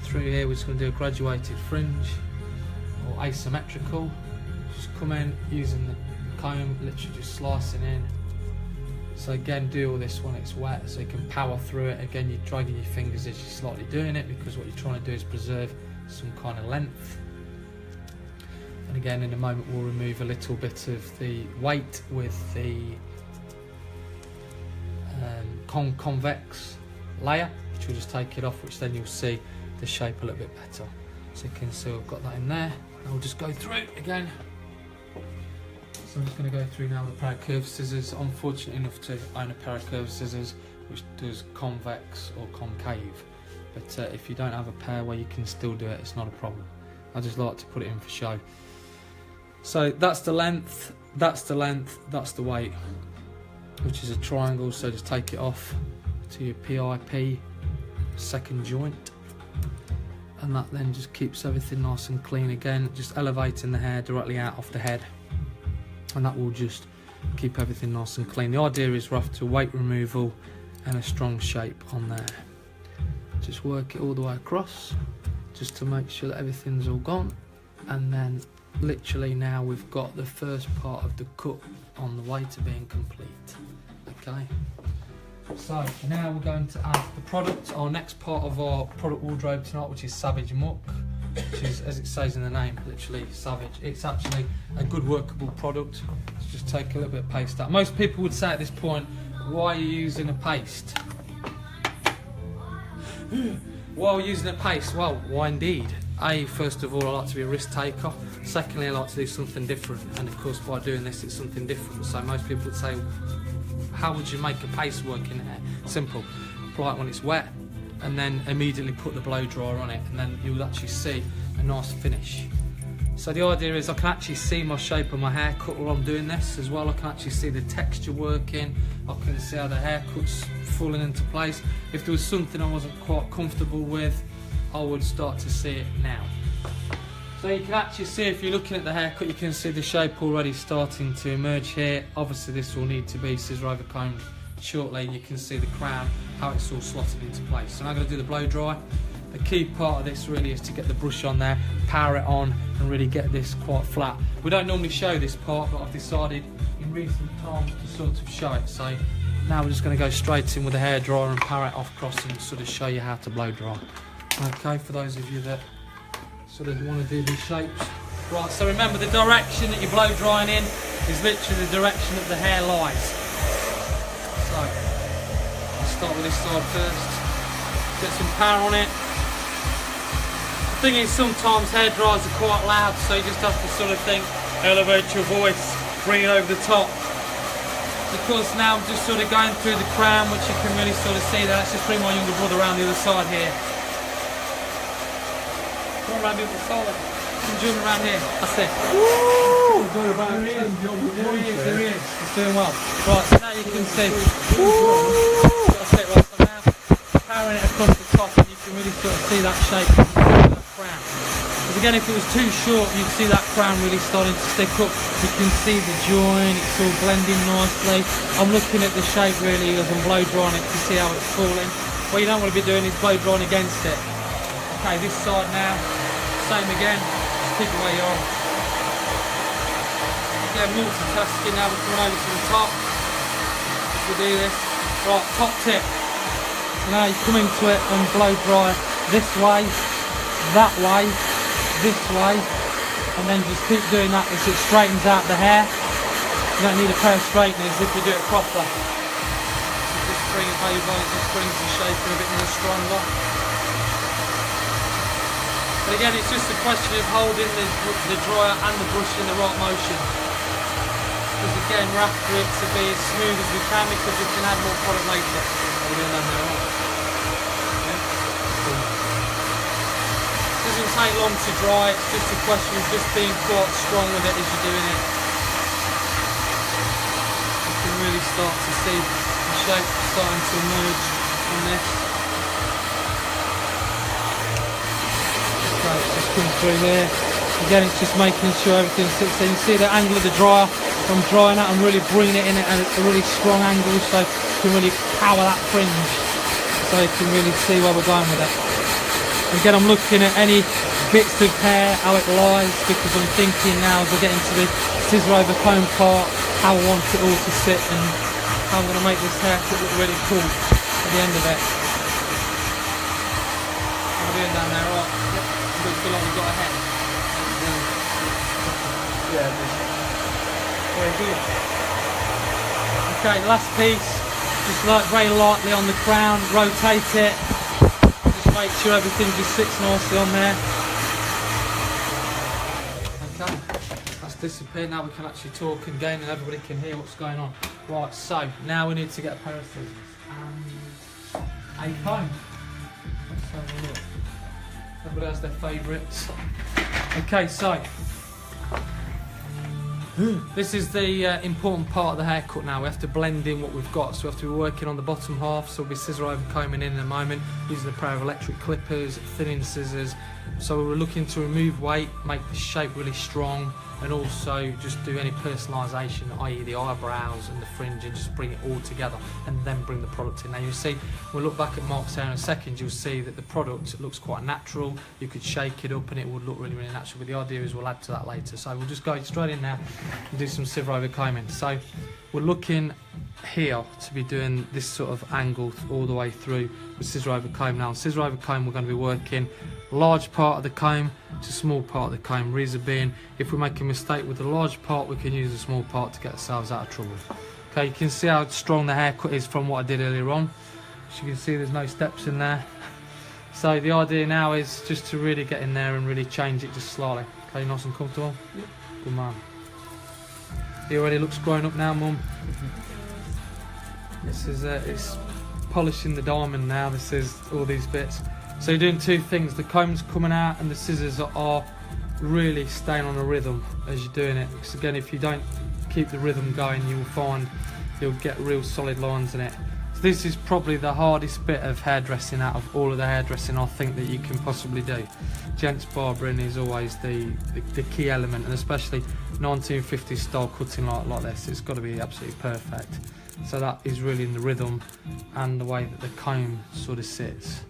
Through here, we're just going to do a graduated fringe or asymmetrical. Just come in using the comb, literally just slicing in. So again, do all this when it's wet, so you can power through it. Again, you're dragging your fingers as you're slightly doing it, because what you're trying to do is preserve some kind of length. And again, in a moment, we'll remove a little bit of the weight with the convex layer, which will just take it off, which then you'll see the shape a little bit better. So you can see I've got that in there. And I'll just go through again. So I'm just going to go through now with a pair of curved scissors. I'm fortunate enough to own a pair of curved scissors which does convex or concave, but if you don't have a pair where you can still do it, it's not a problem. I just like to put it in for show. So that's the length, that's the length, that's the weight, which is a triangle. So just take it off to your PIP second joint, and that then just keeps everything nice and clean. Again, just elevating the hair directly out off the head, and that will just keep everything nice and clean. The idea is we're after weight removal and a strong shape on there. Just work it all the way across, just to make sure that everything's all gone, and then literally now we've got the first part of the cut on the way to being complete. Okay, so now we're going to add the product, our next part of our product wardrobe tonight, which is Savage Muck, which is, as it says in the name, literally savage. It's actually a good workable product. Let's just take a little bit of paste out. Most people would say at this point, why are you using a paste? Why are we using a paste? Well, why indeed? First of all, I like to be a risk taker. Secondly, I like to do something different, and of course by doing this it's something different. So most people would say, how would you make a paste work in hair? Simple. Apply it when it's wet, and then immediately put the blow dryer on it, and then you'll actually see a nice finish. So the idea is I can actually see my shape of my haircut while I'm doing this as well. I can actually see the texture working. I can see how the haircut's falling into place. If there was something I wasn't quite comfortable with, I would start to see it now. So you can actually see, if you're looking at the haircut, you can see the shape already starting to emerge here. Obviously this will need to be scissor-over-combed shortly. You can see the crown, how it's all slotted into place. So now I'm going to do the blow dry. The key part of this really is to get the brush on there, power it on, and really get this quite flat. We don't normally show this part, but I've decided in recent times to sort of show it. So now we're just going to go straight in with the hairdryer and power it off across and sort of show you how to blow dry. Okay, for those of you that sort of want to do these shapes. Right, so remember the direction that you're blow drying in is literally the direction that the hair lies. So, I'll start with this side first. Get some power on it. The thing is, sometimes hair dryers are quite loud, so you just have to sort of think, elevate your voice, bring it over the top. Because now I'm just sort of going through the crown, which you can really sort of see there. Let's just bring my younger brother around the other side here. Come around the other side. I'm doing around here. That's it. Woo! There he is. He's doing well. Right, so now you can see. Woo! That's it, right. So now, powering it across the top, and you can really sort of see that shape of that crown. Because again, if it was too short, you'd see that crown really starting to stick up. You can see the join, it's all blending nicely. I'm looking at the shape really as I'm blow drying it to see how it's falling. What you don't want to be doing is blow drying against it. Okay, this side now, same again, just keep it where you are. Again, multitasking now, we're coming over to the top. We do this. Right, top tip. Now you come into it and blow dry this way, that way, this way, and then just keep doing that as it straightens out the hair. You don't need a pair of straighteners if you do it properly. So just bring it over, it just brings the shape in a bit more stronger. But again, it's just a question of holding the dryer and the brush in the right motion. because again we're after it to be as smooth as we can because we can add more product later. We're doing that now. It doesn't take long to dry, it's just a question of just being quite strong with it as you're doing it. You can really start to see the shape starting to emerge on this. Okay, it's just come through here. Again, it's just making sure everything sits there. You see the angle of the dryer from drying out and really bringing it in at a really strong angle so you can really power that fringe so you can really see where we're going with it. Again, I'm looking at any bits of hair, how it lies, because I'm thinking now as I get into the scissor-over-comb part, how I want it all to sit and how I'm going to make this haircut look really cool at the end of it. I'm doing down there, right? Yep. Looks like we've got a head. Yeah, very good. Okay, last piece, just like very lightly on the crown, rotate it. Make sure everything just sits nicely on there. Okay, that's disappeared. Now we can actually talk again and everybody can hear what's going on. Right, so now we need to get a pair of scissors and a comb. Let's have a look. Everybody has their favourites. Okay, so this is the important part of the haircut now. We have to blend in what we've got, so we have to be working on the bottom half, so we'll be scissor over combing in a moment, using a pair of electric clippers, thinning scissors. So we're looking to remove weight, make the shape really strong, and also just do any personalisation, i.e. the eyebrows and the fringe, and just bring it all together and then bring the product in. Now you'll see, we'll look back at Mark's hair in a second, you'll see that the product looks quite natural. You could shake it up and it would look really, really natural, but the idea is we'll add to that later. So we'll just go straight in now and do some scissor over combing. So we're looking here to be doing this sort of angle all the way through with scissor over comb. Now on scissor over comb we're going to be working large part of the comb to small part of the comb. Reason being, if we make a mistake with the large part, we can use the small part to get ourselves out of trouble. Okay, you can see how strong the haircut is from what I did earlier on. As you can see, there's no steps in there. So the idea now is just to really get in there and really change it just slightly. Okay, nice and comfortable? Yep. Good man. He already looks grown up now, Mum. This is it's polishing the diamond now. This is all these bits. So you're doing two things. The comb's coming out and the scissors are really staying on a rhythm as you're doing it. Because again, if you don't keep the rhythm going, you'll find you'll get real solid lines in it. So this is probably the hardest bit of hairdressing out of all of the hairdressing I think that you can possibly do. Gents barbering is always the key element, and especially 1950s style cutting like this, it's got to be absolutely perfect. So that is really in the rhythm and the way that the comb sort of sits.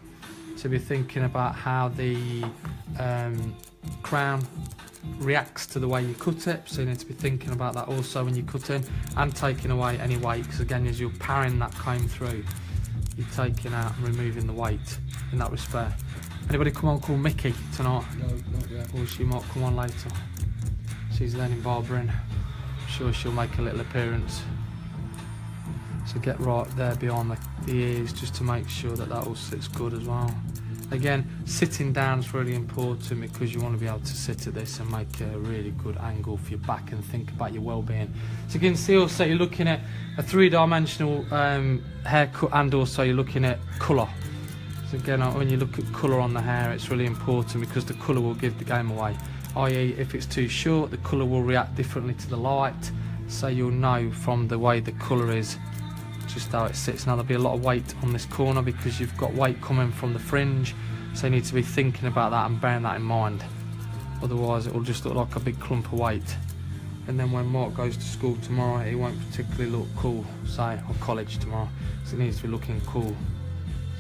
To be thinking about how the crown reacts to the way you cut it, so you need to be thinking about that also when you're cutting, and taking away any weight, because again, as you're powering that comb through, you're taking out and removing the weight in that respect. Anybody come on call Mickey tonight? No, not yet. Or she might come on later. She's learning barbering. I'm sure she'll make a little appearance. So get right there behind the ears just to make sure that that all sits good as well. Again, sitting down is really important because you want to be able to sit at this and make a really good angle for your back and think about your well-being. So you can see also you're looking at a three-dimensional haircut, and also you're looking at colour. So again, when you look at colour on the hair, it's really important because the colour will give the game away. I.e., if it's too short, the colour will react differently to the light, so you'll know from the way the colour is just how it sits. Now there'll be a lot of weight on this corner because you've got weight coming from the fringe, so you need to be thinking about that and bearing that in mind. Otherwise it will just look like a big clump of weight. And then when Mark goes to school tomorrow, he won't particularly look cool, say, or college tomorrow, because it needs to be looking cool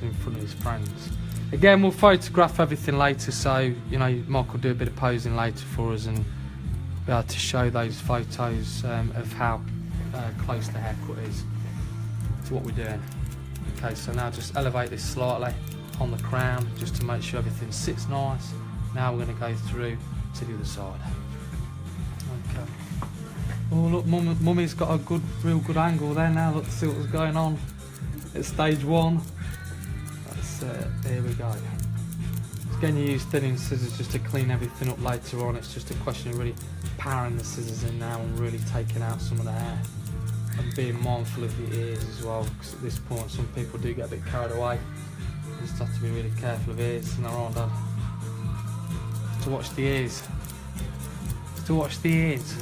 in front of his friends. Again, we'll photograph everything later, so you know, Mark will do a bit of posing later for us and be able to show those photos of how close the haircut is to what we're doing. Okay, so now just elevate this slightly on the crown just to make sure everything sits nice. Now we're going to go through to the other side. Okay. Oh look, Mummy's got a real good angle there now. Let's see what's going on at stage one. That's here we go. It's getting you used thinning scissors just to clean everything up later on. It's just a question of really powering the scissors in now and really taking out some of the hair. And being mindful of your ears as well, because at this point some people do get a bit carried away. You just have to be really careful of ears, and they're all done. To watch the ears. To watch the ears.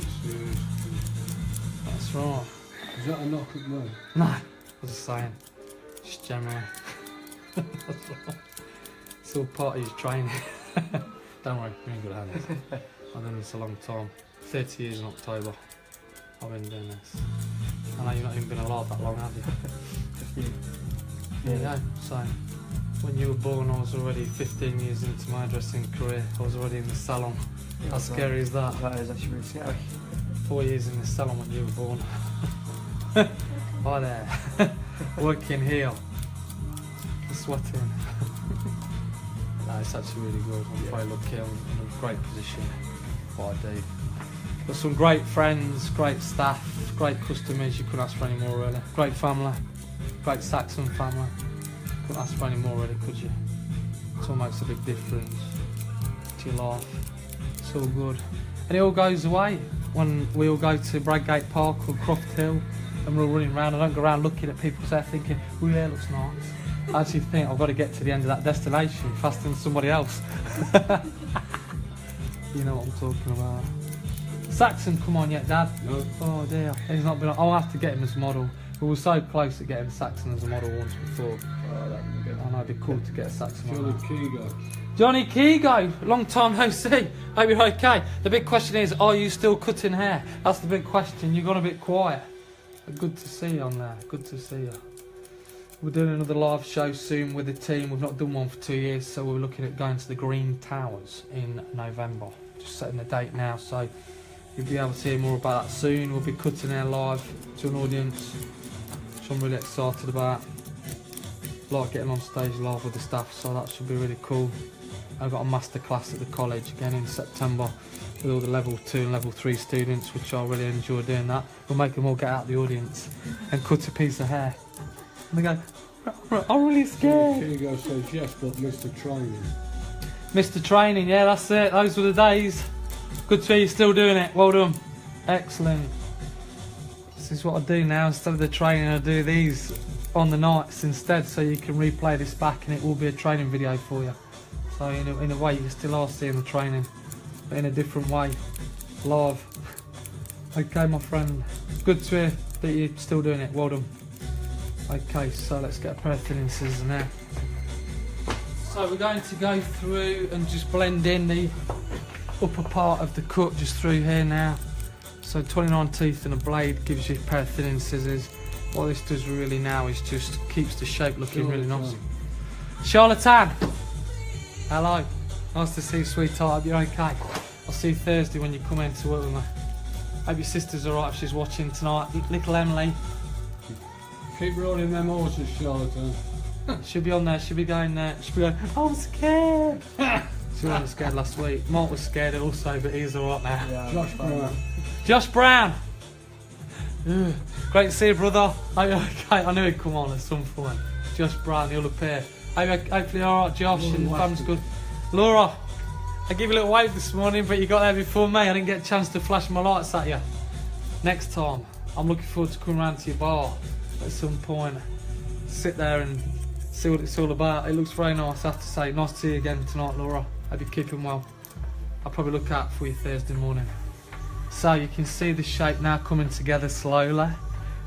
That's right. Is that a knock at me? No, I was just saying. Just generally. That's right. It's all part of your training. Don't worry, you're in good hands. I've done this a long time. 30 years in October. I've been doing this. I know you've not even been alive that long, have you? There you go. So, when you were born, I was already 15 years into my hairdressing career. I was already in the salon. How scary is that? That is actually really scary. 4 years in the salon when you were born. Hi there. Working here. Sweating. No, it's actually really good. I'm very lucky. I'm in a great position. What I do. Got some great friends, great staff, great customers. You couldn't ask for any more, really. Great family, great Saxon family. Couldn't ask for any more, really, could you? It all makes a big difference to your life. It's all good, and it all goes away when we all go to Bradgate Park or Croft Hill, and we're all running around. I don't go around looking at people's hair thinking, "Oh yeah, it looks nice." I actually think I've got to get to the end of that destination faster than somebody else. You know what I'm talking about. Saxon, come on yet, Dad? No. Oh dear, he's not been. I'll have to get him as a model. We were so close to getting Saxon as a model once before. Oh, that would be good. I know it'd be cool to get a Saxon Johnny model. Keego. Johnny Keego, long time no see. Hope you're okay. The big question is, are you still cutting hair? That's the big question. You've gone a bit quiet. Good to see you on there. Good to see you. We're doing another live show soon with the team. We've not done one for 2 years, so we're looking at going to the Green Towers in November. Just setting the date now, so you'll be able to hear more about that soon. We'll be cutting hair live to an audience, which I'm really excited about. Like getting on stage live with the staff, so that should be really cool. I've got a masterclass at the college again in September with all the level 2 and level 3 students, which I really enjoy doing that. We'll make them all get out of the audience and cut a piece of hair. And they go, I'm really scared. Johnny Keego says yes, but Mr. Training. Mr. Training, yeah, that's it. Those were the days. Good to hear you're still doing it. Well done. Excellent. This is what I do now. Instead of the training, I do these on the nights instead, so you can replay this back and it will be a training video for you. So in a way, you still are seeing the training, but in a different way. Live. Okay, my friend. Good to hear that you're still doing it. Well done. Okay, so let's get a pair of thinning scissors now. So we're going to go through and just blend in the upper part of the cut just through here now. So 29 teeth and a blade gives you a pair of thinning scissors. What this does really now is just keeps the shape looking really nice. Charlatan! Hello. Nice to see you, sweetheart. Hope you're okay. I'll see you Thursday when you come in to work with me. Hope your sister's alright if she's watching tonight. Little Emily. Keep rolling them horses, Charlatan. She'll be on there, she'll be going there, she'll be going, I'm scared! She wasn't scared last week. Mark was scared also, but he's alright now. Yeah, Josh Brown. Josh Brown! Ugh. Great to see you, brother. Okay, I knew he'd come on at some point. Josh Brown, he'll appear. Hopefully you're alright, Josh, and the fam's good. Laura, I gave you a little wave this morning, but you got there before me. I didn't get a chance to flash my lights at you. Next time, I'm looking forward to coming round to your bar at some point. Sit there and see what it's all about. It looks very nice, I have to say. Nice to see you again tonight, Laura. Hope you're keeping well. I'll probably look out for you Thursday morning. So you can see the shape now coming together slowly.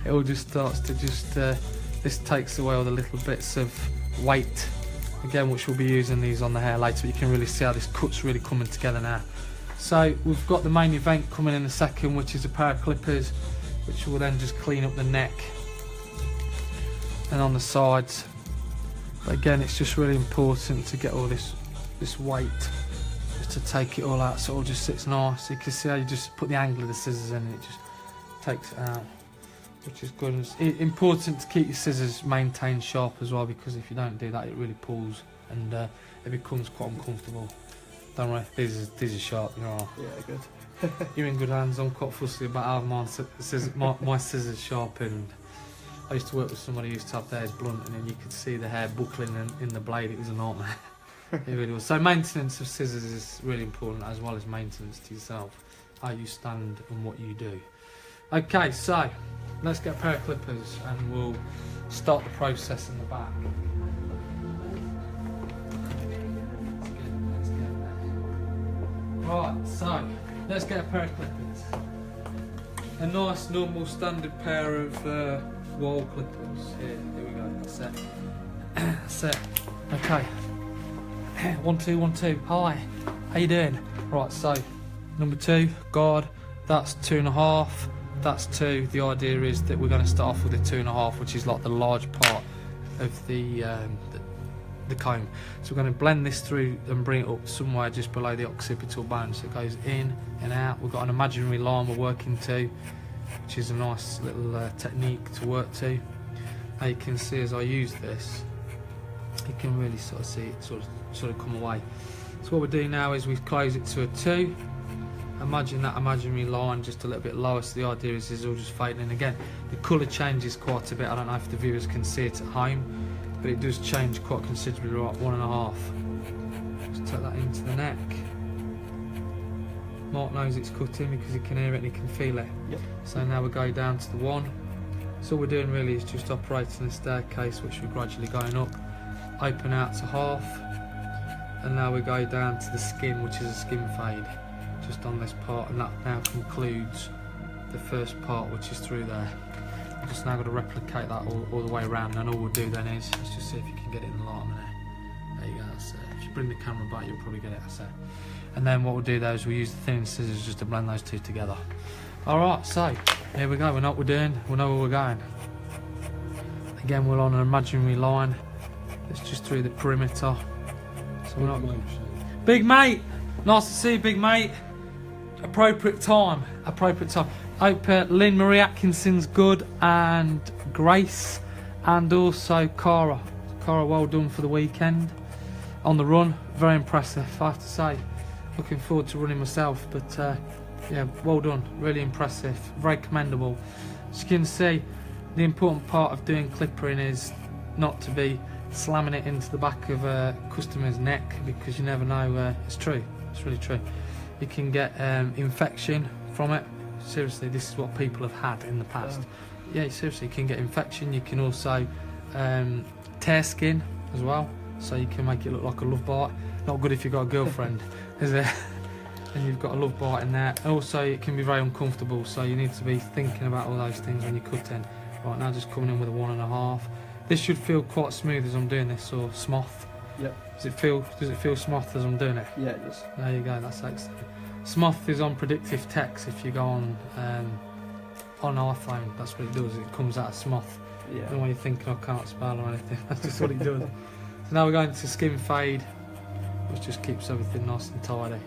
It all just starts to this takes away all the little bits of weight. Again, which we'll be using these on the hair later, but you can really see how this cut's really coming together now. So we've got the main event coming in a second, which is a pair of clippers, which will then just clean up the neck and on the sides. But again, it's just really important to get all this weight, just to take it all out so it all just sits nice. You can see how you just put the angle of the scissors in and it just takes it out, which is good. And it's important to keep your scissors maintained sharp as well, because if you don't do that, it really pulls and it becomes quite uncomfortable. Don't worry, these are sharp, you know. Yeah, good. You're in good hands. I'm quite fussy about having my scissors sharpened. I used to work with somebody who used to have theirs blunt, and then you could see the hair buckling in the blade. It was a nightmare. It really will. So maintenance of scissors is really important, as well as maintenance to yourself, how you stand and what you do. Okay, so let's get a pair of clippers and we'll start the process in the back. Right, so let's get a pair of clippers. A nice, normal, standard pair of wall clippers. Here we go. That's it. That's it. Okay. 1, 2, 1, 2. Hi. How you doing? Right. So, number 2, guard. That's 2.5. That's 2. The idea is that we're going to start off with a 2.5, which is like the large part of the comb. So we're going to blend this through and bring it up somewhere just below the occipital bone, so it goes in and out. We've got an imaginary line we're working to, which is a nice little technique to work to. Now you can see as I use this, you can really sort of see it sort of come away. So what we're doing now is we close it to a 2. Imagine that imaginary line just a little bit lower, so the idea is it's all just fading in. Again, the colour changes quite a bit. I don't know if the viewers can see it at home, but it does change quite considerably. Right, 1.5. Just tuck that into the neck. Mark knows it's cutting because he can hear it and he can feel it. Yep. So now we go down to the 1. So all we're doing really is just operating a staircase, which we're gradually going up. Open out to half, and now we go down to the skin, which is a skin fade, just on this part, and that now concludes the first part, which is through there. I've just now got to replicate that all the way around, and all we'll do then is, let's just see if you can get it in the light a minute. There you go, that's it. If you bring the camera back, you'll probably get it, that's it. And then what we'll do there is we'll use the thinning scissors just to blend those two together. Alright, so here we go, we know what we're doing, we know where we're going. Again, we're on an imaginary line. It's just through the perimeter. So we're not... Big mate! Nice to see you, big mate. Appropriate time. Hope Lynn Marie Atkinson's good, and Grace, and also Cara. Cara, well done for the weekend. On the run, very impressive, I have to say. Looking forward to running myself, but yeah, well done. Really impressive, very commendable. As you can see, the important part of doing clippering is not to be slamming it into the back of a customer's neck, because you never know. It's true, it's really true. You can get infection from it. Seriously, this is what people have had in the past. Yeah, seriously, you can get infection. You can also tear skin as well, so you can make it look like a love bite. Not good if you've got a girlfriend, is it? And you've got a love bite in there. And also, it can be very uncomfortable, so you need to be thinking about all those things when you're cutting. Right, now just coming in with a 1.5. This should feel quite smooth as I'm doing this, or smoth. Yep. Does it feel smoth as I'm doing it? Yeah, it does. There you go, that's excellent. Smoth is on predictive text. If you go on iPhone, that's what it does. It comes out of smoth. Yeah. I don't know why you're thinking I can't spell or anything. That's just what it does. So now we're going to skin fade, which just keeps everything nice and tidy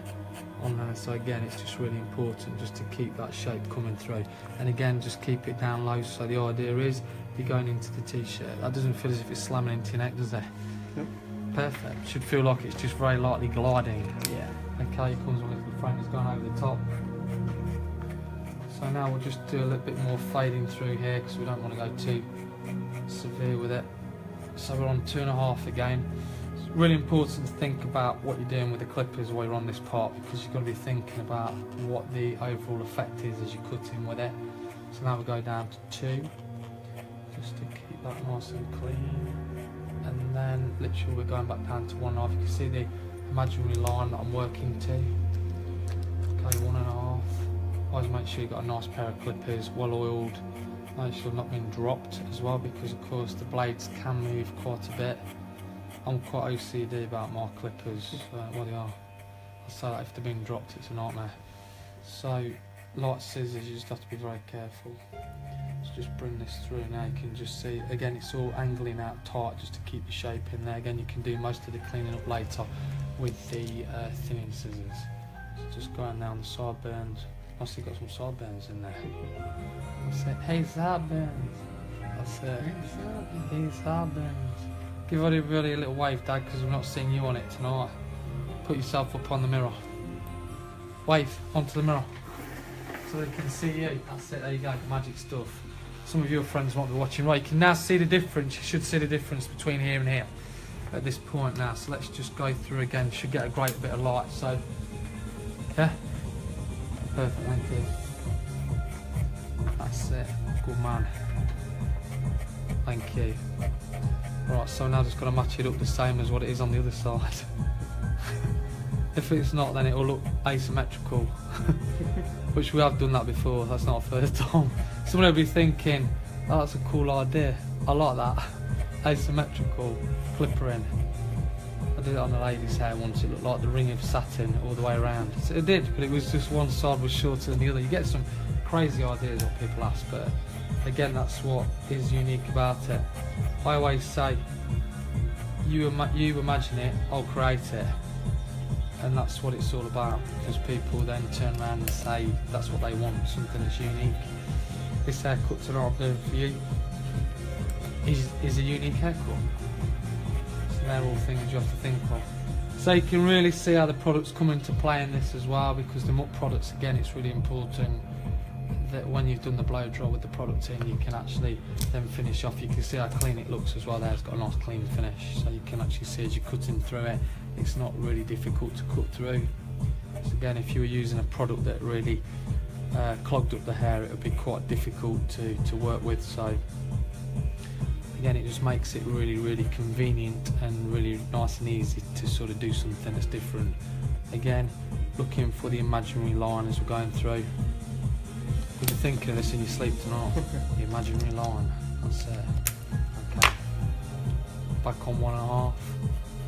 on there. So again, it's just really important just to keep that shape coming through. And again, just keep it down low. So the idea is you're going into the t-shirt. That doesn't feel as if it's slamming into your neck, does it? Nope. Perfect. Should feel like it's just very lightly gliding. Yeah. Okay, it comes on as the frame has gone over the top. So now we'll just do a little bit more fading through here, because we don't want to go too severe with it. So we're on 2.5 again. It's really important to think about what you're doing with the clippers while you're on this part, because you've got to be thinking about what the overall effect is as you cut in with it. So now we go down to 2, just to keep that nice and clean. And then literally we're going back down to 1.5. You can see the imaginary line that I'm working to. Okay, 1.5. Always make sure you've got a nice pair of clippers, well oiled. Make sure they've not been dropped as well, because of course the blades can move quite a bit. I'm quite OCD about my clippers. Well, they are. I say that if they've been dropped, it's a nightmare. So, like scissors, you just have to be very careful. Let's just bring this through now. You can just see, again, it's all angling out tight just to keep the shape in there. Again, you can do most of the cleaning up later with the thinning scissors. So just going down the sideburns. I've still got some sideburns in there. That's it. Hey, sideburns. That's it. Hey, sideburns. Give everybody a little wave, Dad, because we're not seeing you on it tonight. Put yourself up on the mirror. Wave onto the mirror so they can see you. That's it, there you go, magic stuff. Some of your friends might be watching. Right, you can now see the difference. You should see the difference between here and here. at this point now. So let's just go through again. Should get a great bit of light. So yeah, perfect. Thank you. That's it. Good man. Thank you. Right, so now just got to match it up the same as what it is on the other side. If it's not, then it will look asymmetrical. Which we have done that before. That's not the first time. Someone will be thinking, oh, that's a cool idea. I like that. Asymmetrical clipper in. I did it on a lady's hair once. It looked like the ring of satin all the way around. So it did, but it was just one side was shorter than the other. You get some crazy ideas what people ask, but again, that's what is unique about it. I always say, you imagine it, I'll create it. And that's what it's all about, because people then turn around and say that's what they want, something that's unique. This haircut tonight I'm doing for you is a unique haircut. So they're all things you have to think of. So you can really see how the products come into play in this as well, because the MUT products, again, it's really important that when you've done the blow dry with the product in, you can actually then finish off. You can see how clean it looks as well there. It's got a nice clean finish, so you can actually see as you're cutting through it, it's not really difficult to cut through. So again, if you were using a product that really clogged up the hair, it would be quite difficult to work with. So again, it just makes it really convenient and really nice and easy to sort of do something that's different. Again, looking for the imaginary line as we're going through. You'll be thinking of this in your sleep tonight. The imaginary line. That's it. Okay. Back on 1.5.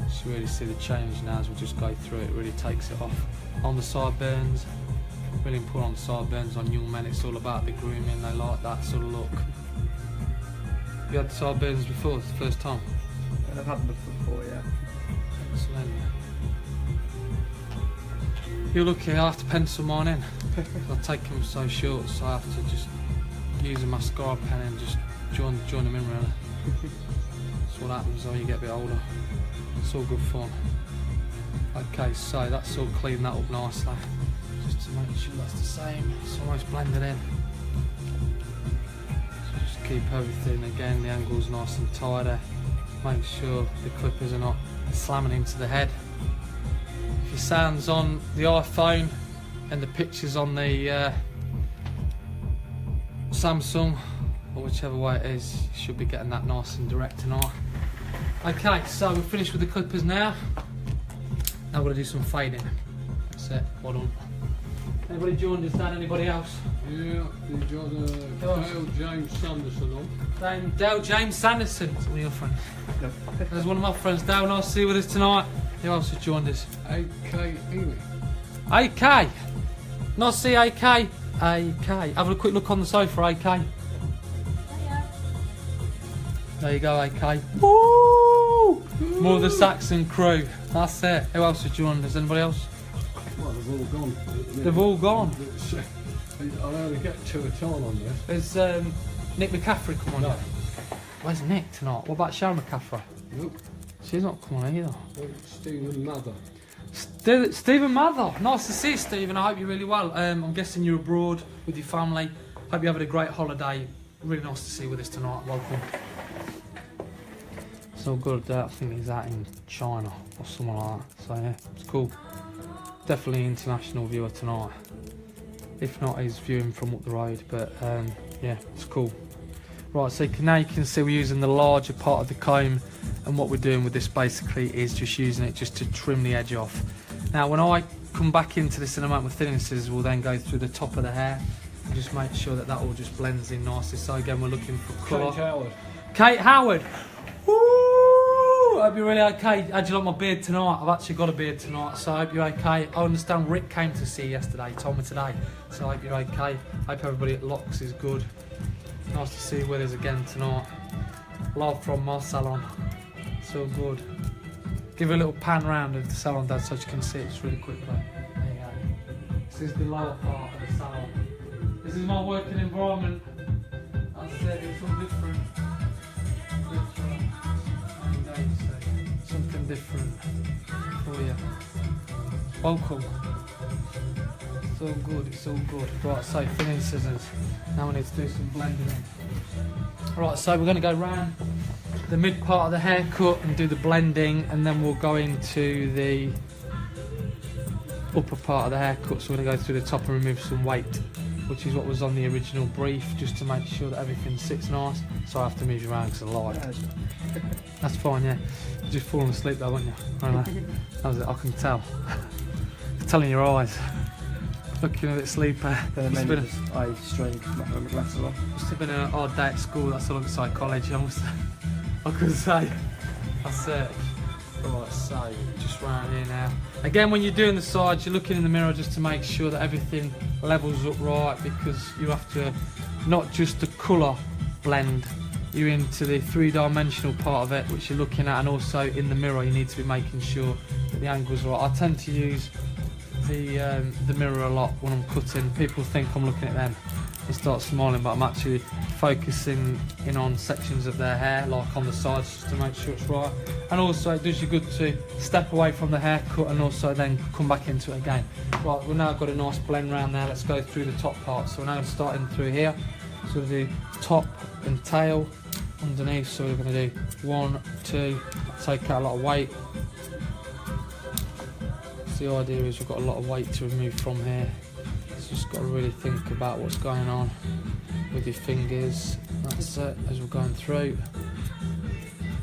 Just really see the change now as we just go through it. Really takes it off. On the sideburns. Really important on the sideburns on young men. It's all about the grooming. They like that sort of look. You had the sideburns before? It's the first time? I've had them before, yeah. Excellent. You're lucky, I have to pencil mine in. I take them so short, so I have to just use a mascara pen and just join them in really. That's what happens when you get a bit older. It's all good fun. Okay, so that's all cleaned that up nicely. Just to make sure that's the same. It's almost blended in. So just keep everything, again, the angle's nice and tidy. Make sure the clippers are not slamming into the head. If your sound's on the iPhone and the picture's on the Samsung, or whichever way it is, you should be getting that nice and direct tonight. Okay, so we're finished with the clippers now. Now we're going to do some fading. That's it, well done. Anybody joined us, Dan? Anybody else? Yeah, we've got Dale James Sanderson on. Dale James Sanderson. Is one of your friends? No. There's one of my friends. Dale, nice to see you with us tonight. Who else has joined us? AK Ely. AK. Nice to see AK. AK. Have a quick look on the sofa, AK. Hiya. There you go, AK. Woo! More of the Saxon crew. That's it. Who else has joined us? Anybody else? Well, they've all gone. They've all gone. I'll only get 2 at all on this. There's Nick McCaffrey come on. No. Where's Nick tonight? What about Sharon McCaffrey? Nope. She's not coming on either. Stephen Mather. Stephen Mather. Nice to see you, Stephen. I hope you're really well. I'm guessing you're abroad with your family. Hope you're having a great holiday. Really nice to see you with us tonight. Welcome. So good. I think he's out in China or somewhere like that. So yeah, it's cool. Definitely international viewer tonight. If not, he's viewing from up the road. But yeah, it's cool. Right, so now you can see we're using the larger part of the comb, and what we're doing with this basically is just using it just to trim the edge off. Now when I come back into this in a moment with thinning scissors, we'll then go through the top of the hair and just make sure that that all just blends in nicely. So again, we're looking for colour. Kate Howard. Kate Howard! Woo! I hope you're really okay. How'd you like my beard tonight? I've actually got a beard tonight, so I hope you're okay. I understand Rick came to see you yesterday, he told me today, so I hope you're okay. I hope everybody at Locks is good. Nice to see you with us again tonight. Live from my salon. So good. Give a little pan round of the salon, Dad, so you can see it just really quickly. There you go. This is the lower part of the salon. This is my working environment. That's it, it's all different. Something different for you. Welcome. It's all good, it's all good. Right, so thinning scissors. Now we need to do some blending in. Right, so we're going to go round the mid part of the haircut and do the blending, and then we'll go into the upper part of the haircut. So we're going to go through the top and remove some weight, which is what was on the original brief, just to make sure that everything sits nice. So I have to move you around because I lied. That's fine, yeah. You're just falling asleep though, weren't you? That was it, I can tell. I'm telling your eyes. Looking a bit sleepy. Eye strain, my glasses on. Must have been a hard day at school. That's all at psychology. I could say. That's it. Right, so just round here now. Again, when you're doing the sides, you're looking in the mirror just to make sure that everything levels up right, because you have to not just the colour blend. You're into the three-dimensional part of it, which you're looking at, and also in the mirror you need to be making sure that the angle's right. I tend to use the mirror a lot when I'm cutting. People think I'm looking at them and start smiling, but I'm actually focusing in on sections of their hair, like on the sides, just to make sure it's right. And also it does you good to step away from the haircut and also then come back into it again. Right, we've now got a nice blend round there. Let's go through the top part. So we're now starting through here. So we'll do top and tail underneath. So we're going to do 1, 2, take out a lot of weight. The idea is we've got a lot of weight to remove from here, so just got to really think about what's going on with your fingers. That's it, as we're going through.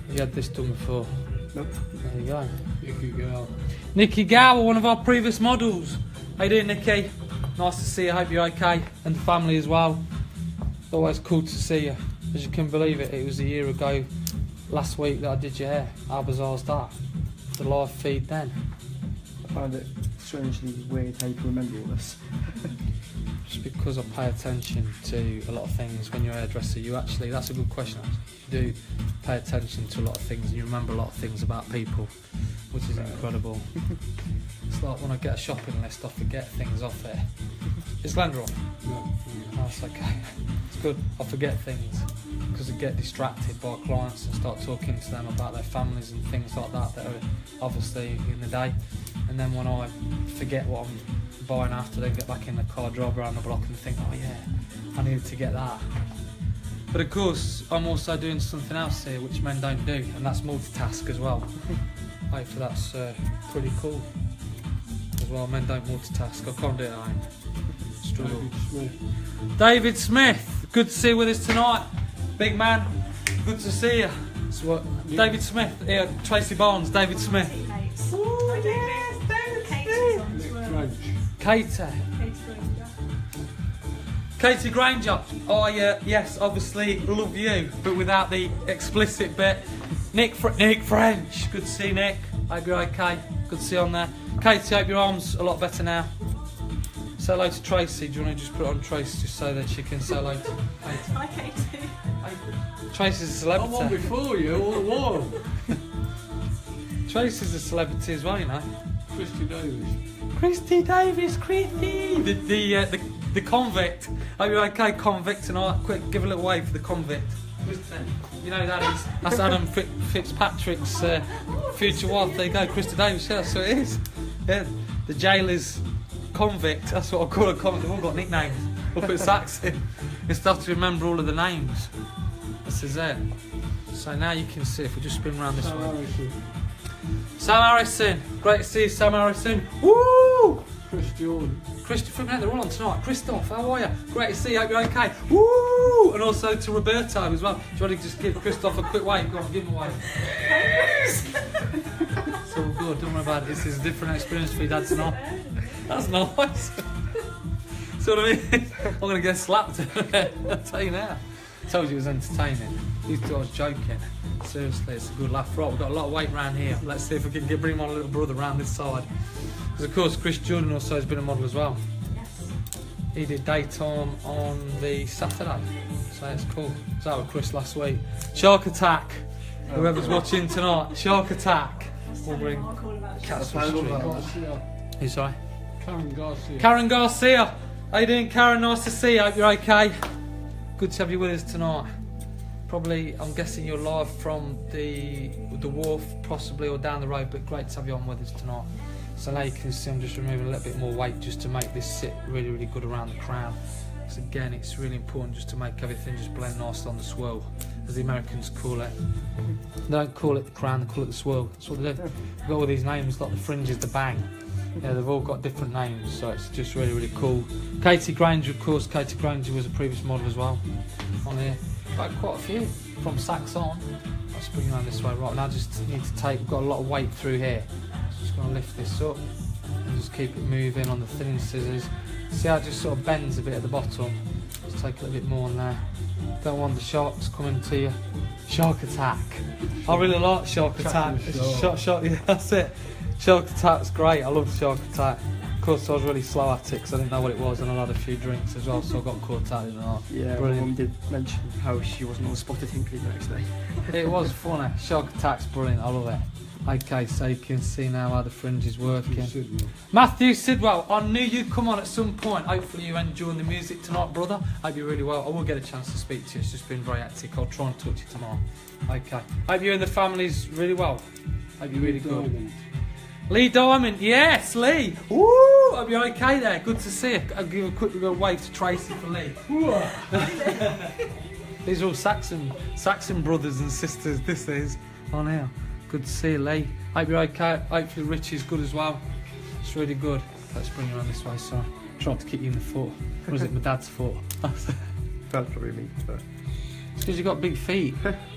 You had this done before? Nope. There you go. Nikki Gower. Nikki Gower, one of our previous models. How you doing, Nikki? Nice to see you, hope you're okay, and the family as well. Always cool to see you. As you can believe it, it was a year ago last week that I did your hair. How bizarre is that? The live feed then. I find it strangely weird how you can remember all this. Just because I pay attention to a lot of things when you're a hairdresser, you actually, that's a good question actually. You do pay attention to a lot of things and you remember a lot of things about people, which is incredible. It's like when I get a shopping list, I forget things off it. Is Glenda off? No. That's okay. It's good. I forget things because I get distracted by clients and start talking to them about their families and things like that that are obviously in the day. And then when I forget what I'm buying after, then get back in the car, drive around the block and think, oh yeah, I needed to get that. But of course, I'm also doing something else here which men don't do, and that's multitask as well. Hopefully that's pretty cool as well. Men don't multitask. I can't do it at home. Struggle. David Smith, good to see you with us tonight. Big man, good to see you. So what? Yeah. David Smith, here, Tracy Barnes, David Smith. Ooh, yes, David Smith. Katie Granger. Oh yeah, yes, obviously love you, but without the explicit bit. Nick French, good to see you, Nick. Hope you're okay. Good to see you on there. Katie, hope your arm's a lot better now. Say hello to Tracy. Do you want to just put it on Tracy just so that she can say hello to Katie? Hi, Katie. Tracy's a celebrity. I'm on before you all the while. Tracy's a celebrity as well, you know. Christy Davis. Christy Davis, Christy! The convict. Hope you're okay, convict, tonight. Quick, give a little wave for the convict. You know that's Adam Fitzpatrick's future wife. There you go, Christy Davis. Yeah, that's what it is. Yeah, the jailer's convict. That's what I call a convict. They've all got nicknames. We'll put Saxon. It's tough to remember all of the names. This is it. So now you can see if we just spin around this way. Sam Harrison. Great to see you, Sam Harrison. Woo! Chris Jordan. Christopher, they're all on tonight. Christoph, how are you? Great to see you, hope you're okay. Woo! And also to Roberto as well. Do you want to just give Christoph a quick wave? Go on, give him a wave. It's all good, don't worry about it. This is a different experience for your dad tonight. That's nice. See what I mean? I'm going to get slapped. I'll tell you now. I told you it was entertaining. You thought I was joking. Seriously, it's a good laugh. Right, we've got a lot of weight around here. Let's see if we can bring my little brother around this side. Because of course, Chris Jordan also has been a model as well. Yes. He did daytime on the Saturday. So it's cool. I was out with Chris last week. Shark Attack. Whoever's watching tonight, Shark Attack. We'll bring Who's sorry? Karen Garcia. Karen Garcia. How you doing, Karen? Nice to see you. Hope you're okay. Good to have you with us tonight. Probably, I'm guessing you're live from the wharf, possibly, or down the road, but great to have you on with us tonight. So now you can see I'm just removing a little bit more weight just to make this sit really, really good around the crown. Because again, it's really important just to make everything just blend nice on the swirl. as the Americans call it. They don't call it the crown, they call it the swirl. That's what they do. They've got all these names, like the fringes, the bang. Yeah, they've all got different names, so it's just really, really cool. Katie Granger, of course. Katie Granger was a previous model as well. On here, got quite a few from Saks on. I'll spring around this way. Right now, I just need to take. We've got a lot of weight through here. Just going to lift this up and just keep it moving on the thinning scissors. See how it just sort of bends a bit at the bottom. Just take a little bit more on there. Don't want the sharks coming to you. Shark attack. I really like shark attack. Shark, yeah, that's it. Shark attack's great. I love shark attack. Of course, I was really slow at it because I didn't know what it was, and I had a few drinks as well, so I got caught out in the half. Yeah, my mum did mention how she wasn't all spotted Hinkley the next day. It was funny. Shark attack's brilliant. I love it. Okay, so you can see now how the fringe is working. Matthew Sidwell, I knew you'd come on at some point. Hopefully you enjoying the music tonight, brother. Hope you're really well. I will get a chance to speak to you. It's just been very hectic. I'll try and talk to you tomorrow. Okay. Hope you and the family's really well. Hope you're really good. Lee Diamond, yes, Lee. Woo! Hope you're okay there. Good to see you. I'll give a quick little wave to Tracy for Lee. These are all Saxon brothers and sisters. This is on here. Good to see you, Lee. Hope you're okay. Hopefully Richie's good as well. It's really good. Let's bring you around this way, sorry. Tried to kick you in the foot. Or was it my dad's foot? That's probably me, but... It's because you've got big feet.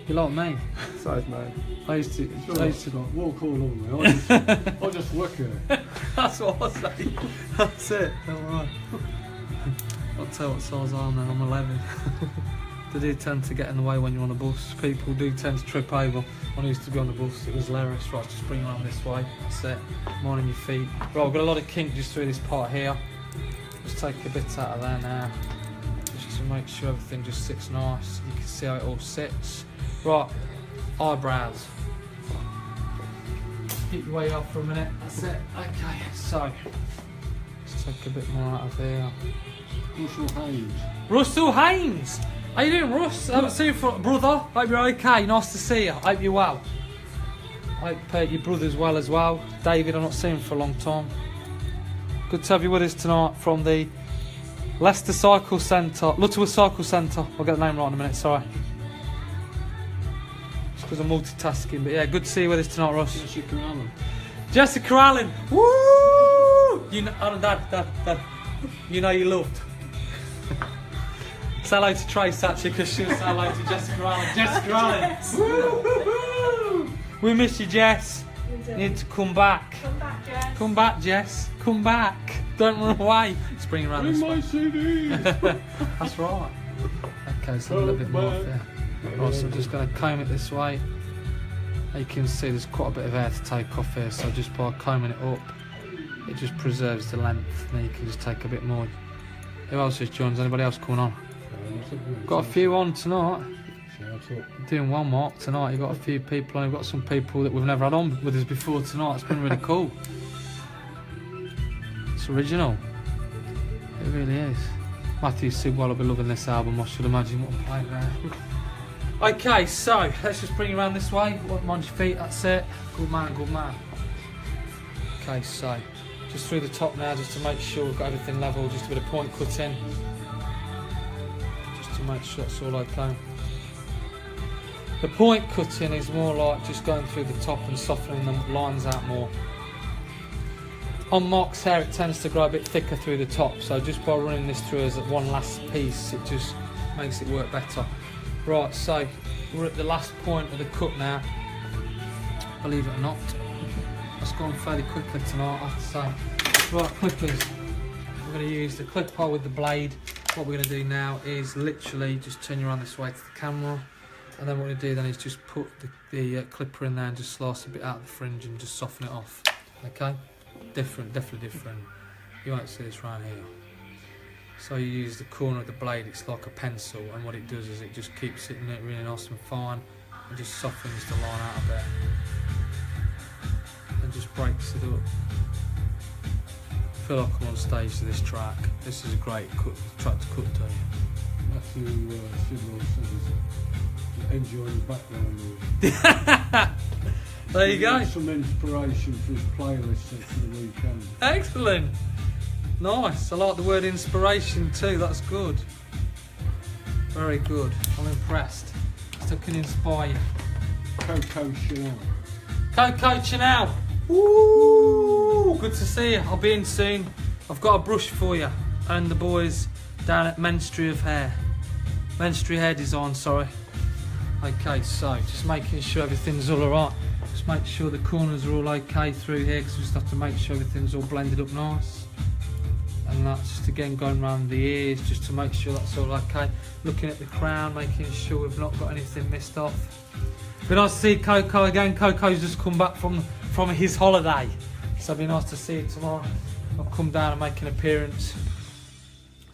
You're like me. Size 9. I used to walk all over me. I'll just work here. That's what I say. That's it. Alright. I'll tell you what size I am now. I'm 11. They do tend to get in the way when you're on a bus. People do tend to trip over. When I used to be on the bus, it was hilarious. Right, just bring it around this way. That's it. Minding your feet. Right, I've got a lot of kink just through this part here. Just take a bit out of there now. Just to make sure everything just sits nice. You can see how it all sits. Right, eyebrows. Keep your way off for a minute. That's it. Okay, so let's take a bit more out of here. Russell Haynes. Russell Haynes! How you doing, Russ? I haven't seen you for brother. Hope you're okay. Nice to see you. Hope you're well. Hope your brother's well as well. David, I've not seen him for a long time. Good to have you with us tonight from the Leicester Cycle Centre, Lutterworth Cycle Centre. I'll get the name right in a minute, sorry. Just because I'm multitasking, but yeah, good to see you with us tonight, Russ. Jessica Allen. Jessica Allen! Woo! You know, Dad. You know you loved. Say hello to Trace actually, because she was say hello to Jessica Allen. Jessica Allen! We miss you, Jess. You need to come back. Come back, Jess. Come back, Jess. Come back. Don't run away. Let's bring her around this way. my CD. That's right. Okay, so a little bit more off there. Right, so I'm just going to comb it this way. You can see there's quite a bit of hair to take off here, so just by combing it up, it just preserves the length. And then you can just take a bit more. Who else has joined? Is anybody else coming on? Got a few on tonight. Doing one mark tonight. You've got a few people on. You've got some people that we've never had on with us before tonight. It's been really cool. It's original. It really is. Matthew Sidwell will be loving this album, I should imagine. What a play there. Okay, so let's just bring you around this way. Mind your feet, that's it. Good man, good man. Okay, so just through the top now, just to make sure we've got everything level. Just a bit of point cutting. To make sure that's all okay. The point cutting is more like just going through the top and softening the lines out more. On Mark's hair it tends to grow a bit thicker through the top, so just by running this through as one last piece it just makes it work better. Right, so we're at the last point of the cut now. Believe it or not. That's gone fairly quickly tonight, I have to say. Right, clippers. We're going to use the clipper with the blade. What we're going to do now is literally just turn you around this way to the camera, and then what we're going to do then is just put the clipper in there and just slice a bit out of the fringe and just soften it off. Okay? Different, definitely different. You won't see this right here. So you use the corner of the blade, it's like a pencil, and what it does is it just keeps it really nice and fine and just softens the line out a bit and just breaks it up. I feel like I'm on stage to this track. This is a great track to cut to. Matthew Sidwell says he's enjoying the background music. There you go. Some inspiration for his playlist for the weekend. Excellent. Nice. I like the word inspiration too. That's good. Very good. I'm impressed. Let's that can inspire you? Coco Chanel. Coco Chanel. Woo! Good to see you. I'll be in soon. I've got a brush for you and the boys down at Menstry Hair Design, sorry. Okay, so just making sure everything's all alright. Just make sure the corners are all okay through here, because we just have to make sure everything's all blended up nice. And that's just again going around the ears, just to make sure that's all okay. Looking at the crown, making sure we've not got anything missed off. But nice to see Coco again. Coco's just come back from his holiday, so it'll be nice to see you tomorrow. I'll come down and make an appearance.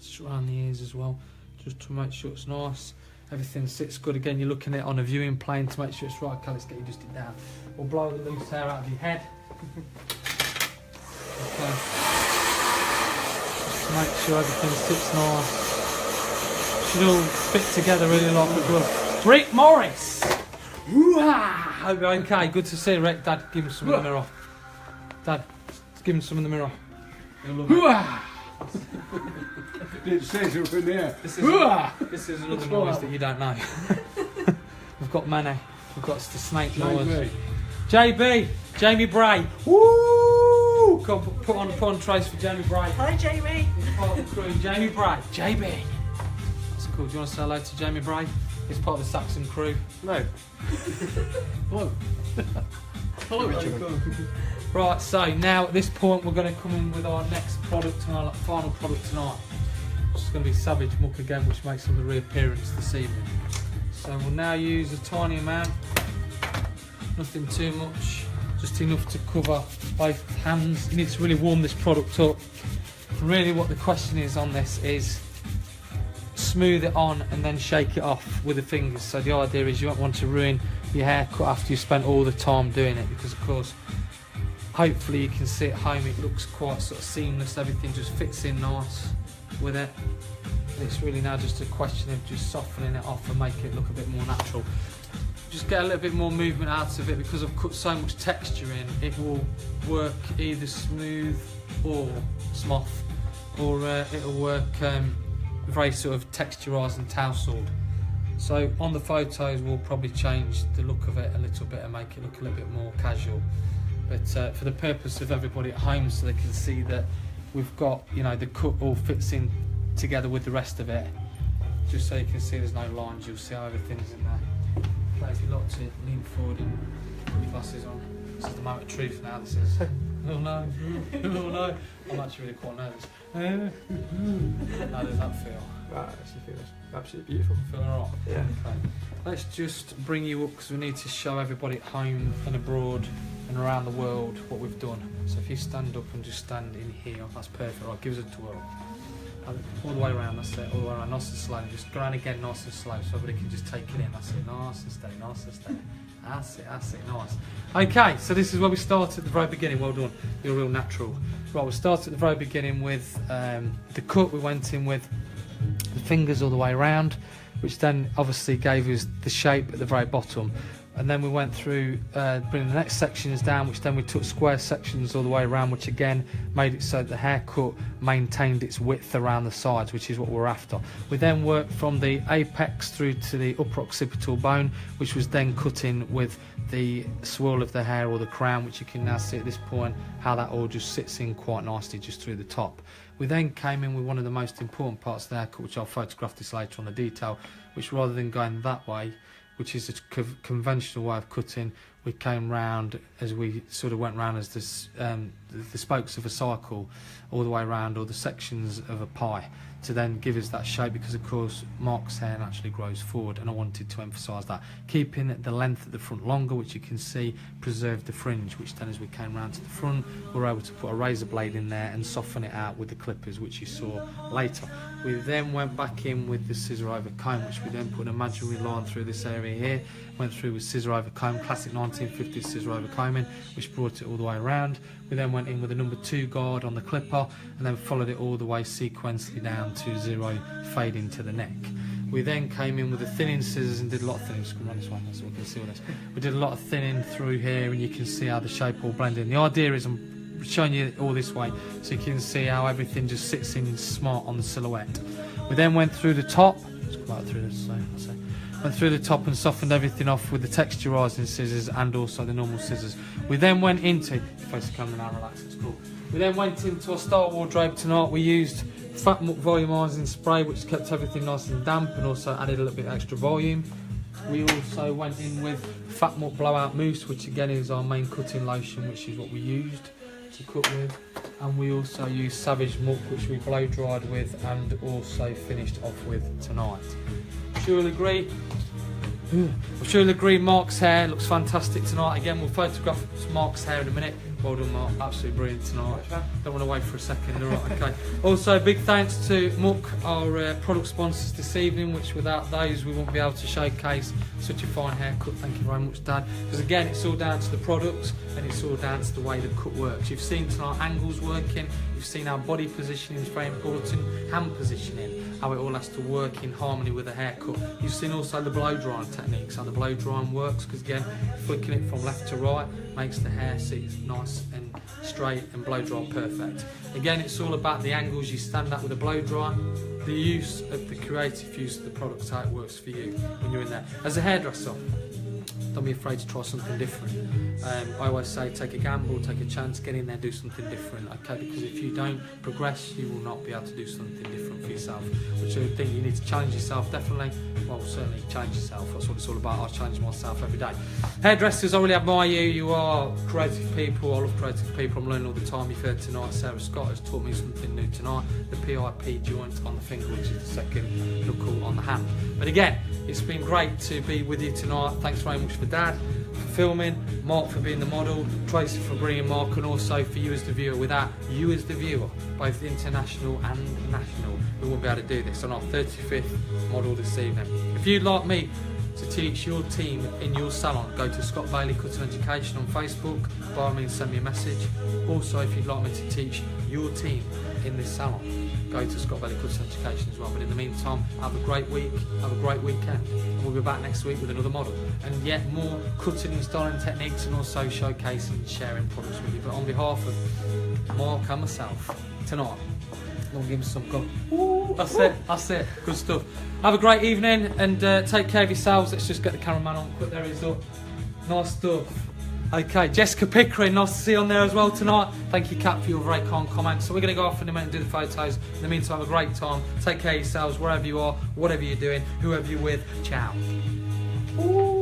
Just around the ears as well, just to make sure it's nice. Everything sits good. Again, you're looking at it on a viewing plane to make sure it's right. Okay, let's get you just down. We'll blow the loose hair out of your head. Okay. Just to make sure everything sits nice. Should all fit together really like a glove. Rick Morris! Woo-ha! Okay, good to see you, Rick. Dad, give him some in the mirror. Dad, give him some in the mirror. Woo-ha! It says up in there. This is another noise that you don't know. We've got Manny. We've got the snake noise. JB, Jamie Bray. Woo! Come on, put on trace for Jamie Bray. Hi, Jamie. He's part of the crew. Jamie Bray. JB. That's cool. Do you want to say hello to Jamie Bray? He's part of the Saxon crew. No. Hello. Hello, Richard. Right, so now at this point we're going to come in with our next product tonight, final product tonight. It's going to be Savage Muck again, which makes another reappearance this evening. So we'll now use a tiny amount, nothing too much, just enough to cover both hands. You need to really warm this product up. Really what the question is on this is smooth it on and then shake it off with the fingers. So the idea is you don't want to ruin your haircut after you've spent all the time doing it, because of course hopefully you can see at home it looks quite sort of seamless, everything just fits in nice with it. And it's really now just a question of just softening it off and making it look a bit more natural. Just get a little bit more movement out of it, because I've cut so much texture in, it will work either smooth or smooth, or it'll work very sort of texturizing tail sword. So on the photos we'll probably change the look of it a little bit and make it look a little bit more casual. But for the purpose of everybody at home, so they can see that we've got, you know, the cut all fits in together with the rest of it, just so you can see there's no lines, you'll see how everything's in there. But if you like to lean forward and put your glasses on, this is the moment of truth now. This is, oh no, oh no, I'm actually really quite nervous. How does that feel? Right, actually feel absolutely beautiful. Feel alright? Yeah. Okay. Let's just bring you up, because we need to show everybody at home and abroad and around the world what we've done. So if you stand up and just stand in here, that's perfect. Right, give us a twirl. All the way around, that's it, all the way around, nice and slow. Just go around again, nice and slow, so everybody can just take it in. That's it, nice and steady, nice and steady. That's it, nice. Okay, so this is where we start at the very beginning. Well done, you're real natural. Right, we'll start at the very beginning with the cut. We went in with the fingers all the way around, which then obviously gave us the shape at the very bottom. And then we went through bringing the next sections down, which then we took square sections all the way around, which again made it so that the haircut maintained its width around the sides, which is what we're after. We then worked from the apex through to the upper occipital bone, which was then cut in with the swirl of the hair or the crown, which you can now see at this point how that all just sits in quite nicely just through the top. We then came in with one of the most important parts of the haircut, which I'll photograph this later on the detail, which rather than going that way, which is a conventional way of cutting, we came round as we sort of went round as this, the spokes of a cycle all the way around, or the sections of a pie, to then give us that shape, because of course Mark's hair naturally grows forward, and I wanted to emphasise that. Keeping the length at the front longer, which you can see preserved the fringe, which then as we came round to the front we were able to put a razor blade in there and soften it out with the clippers, which you saw later. We then went back in with the Scissor-over-comb, which we then put an imaginary line through this area here, went through with Scissor-over-comb, classic 1950s Scissor-over-combing, which brought it all the way around. We then went in with a number 2 guard on the clipper, and then followed it all the way sequentially down to 0, fading to the neck. We then came in with the thinning scissors and did a lot of thinning. Just come around this one so we can see all this. We did a lot of thinning through here, and you can see how the shape all blended in. The idea is I'm showing you all this way so you can see how everything just sits in smart on the silhouette. We then went through the top. Just come out through this side. went through the top and softened everything off with the texturizing scissors and also the normal scissors. We then went into, face the camera now, relax, it's cool. We then went into our style wardrobe tonight. We used Fat Muck volumizing spray, which kept everything nice and damp and also added a little bit extra volume. We also went in with Fat Muck blowout mousse, which again is our main cutting lotion, which is what we used to cut with. And we also used Savage Muck, which we blow dried with and also finished off with tonight. Sure you'll agree? I'm sure you'll agree Mark's hair looks fantastic tonight. Again, we'll photograph Mark's hair in a minute. Well done, Mark, absolutely brilliant tonight. Don't want to wait for a second, alright, okay. Also, big thanks to Muck, our product sponsors this evening, which without those we wouldn't be able to showcase such a fine haircut. Thank you very much, Dad. Because again, it's all down to the products and it's all down to the way the cut works. You've seen tonight angles working, you've seen our body positioning is very important, hand positioning, how it all has to work in harmony with the haircut. You've seen also the blow drying techniques, how the blow drying works, because again, flicking it from left to right makes the hair sit nice and straight and blow dry perfect. Again, it's all about the angles you stand at with a blow dry, the use of the creative use of the product, how it works for you when you're in there. As a hairdresser, don't be afraid to try something different. I always say take a gamble, take a chance, get in there, do something different, okay? Because if you don't progress, you will not be able to do something different for yourself, which I think you need to challenge yourself, definitely. Well, certainly challenge yourself, that's what it's all about. I challenge myself every day. Hairdressers, I really admire you. You are creative people. I love creative people. I'm learning all the time. You've heard tonight, Sarah Scott has taught me something new tonight. The PIP joint on the finger, which is the second knuckle on the hand. But again, it's been great to be with you tonight. Thanks very much for Dad for filming, Mark for being the model, Tracy for bringing Mark, and also for you as the viewer. Without you as the viewer, both international and national, we wouldn't be able to do this on our 35th model this evening. If you'd like me to teach your team in your salon, go to Scott Bailey Cutting Education on Facebook. By all means, send me a message. Also, if you'd like me to teach your team in this salon, go to Scott Bailey Cutting Education as well. But in the meantime, have a great week, have a great weekend, and we'll be back next week with another model and yet more cutting and styling techniques, and also showcasing and sharing products with you. But on behalf of Mark and myself tonight, I'm gonna give him some go. Ooh, that's it, good stuff. Have a great evening and take care of yourselves. Let's just get the cameraman on quick. There he is up. Nice stuff. Okay, Jessica Pickering, nice to see you on there as well tonight. Thank you, Kat, for your very kind comments. So we're going to go off in a minute and do the photos. In the meantime, have a great time. Take care of yourselves wherever you are, whatever you're doing, whoever you're with. Ciao. Ooh.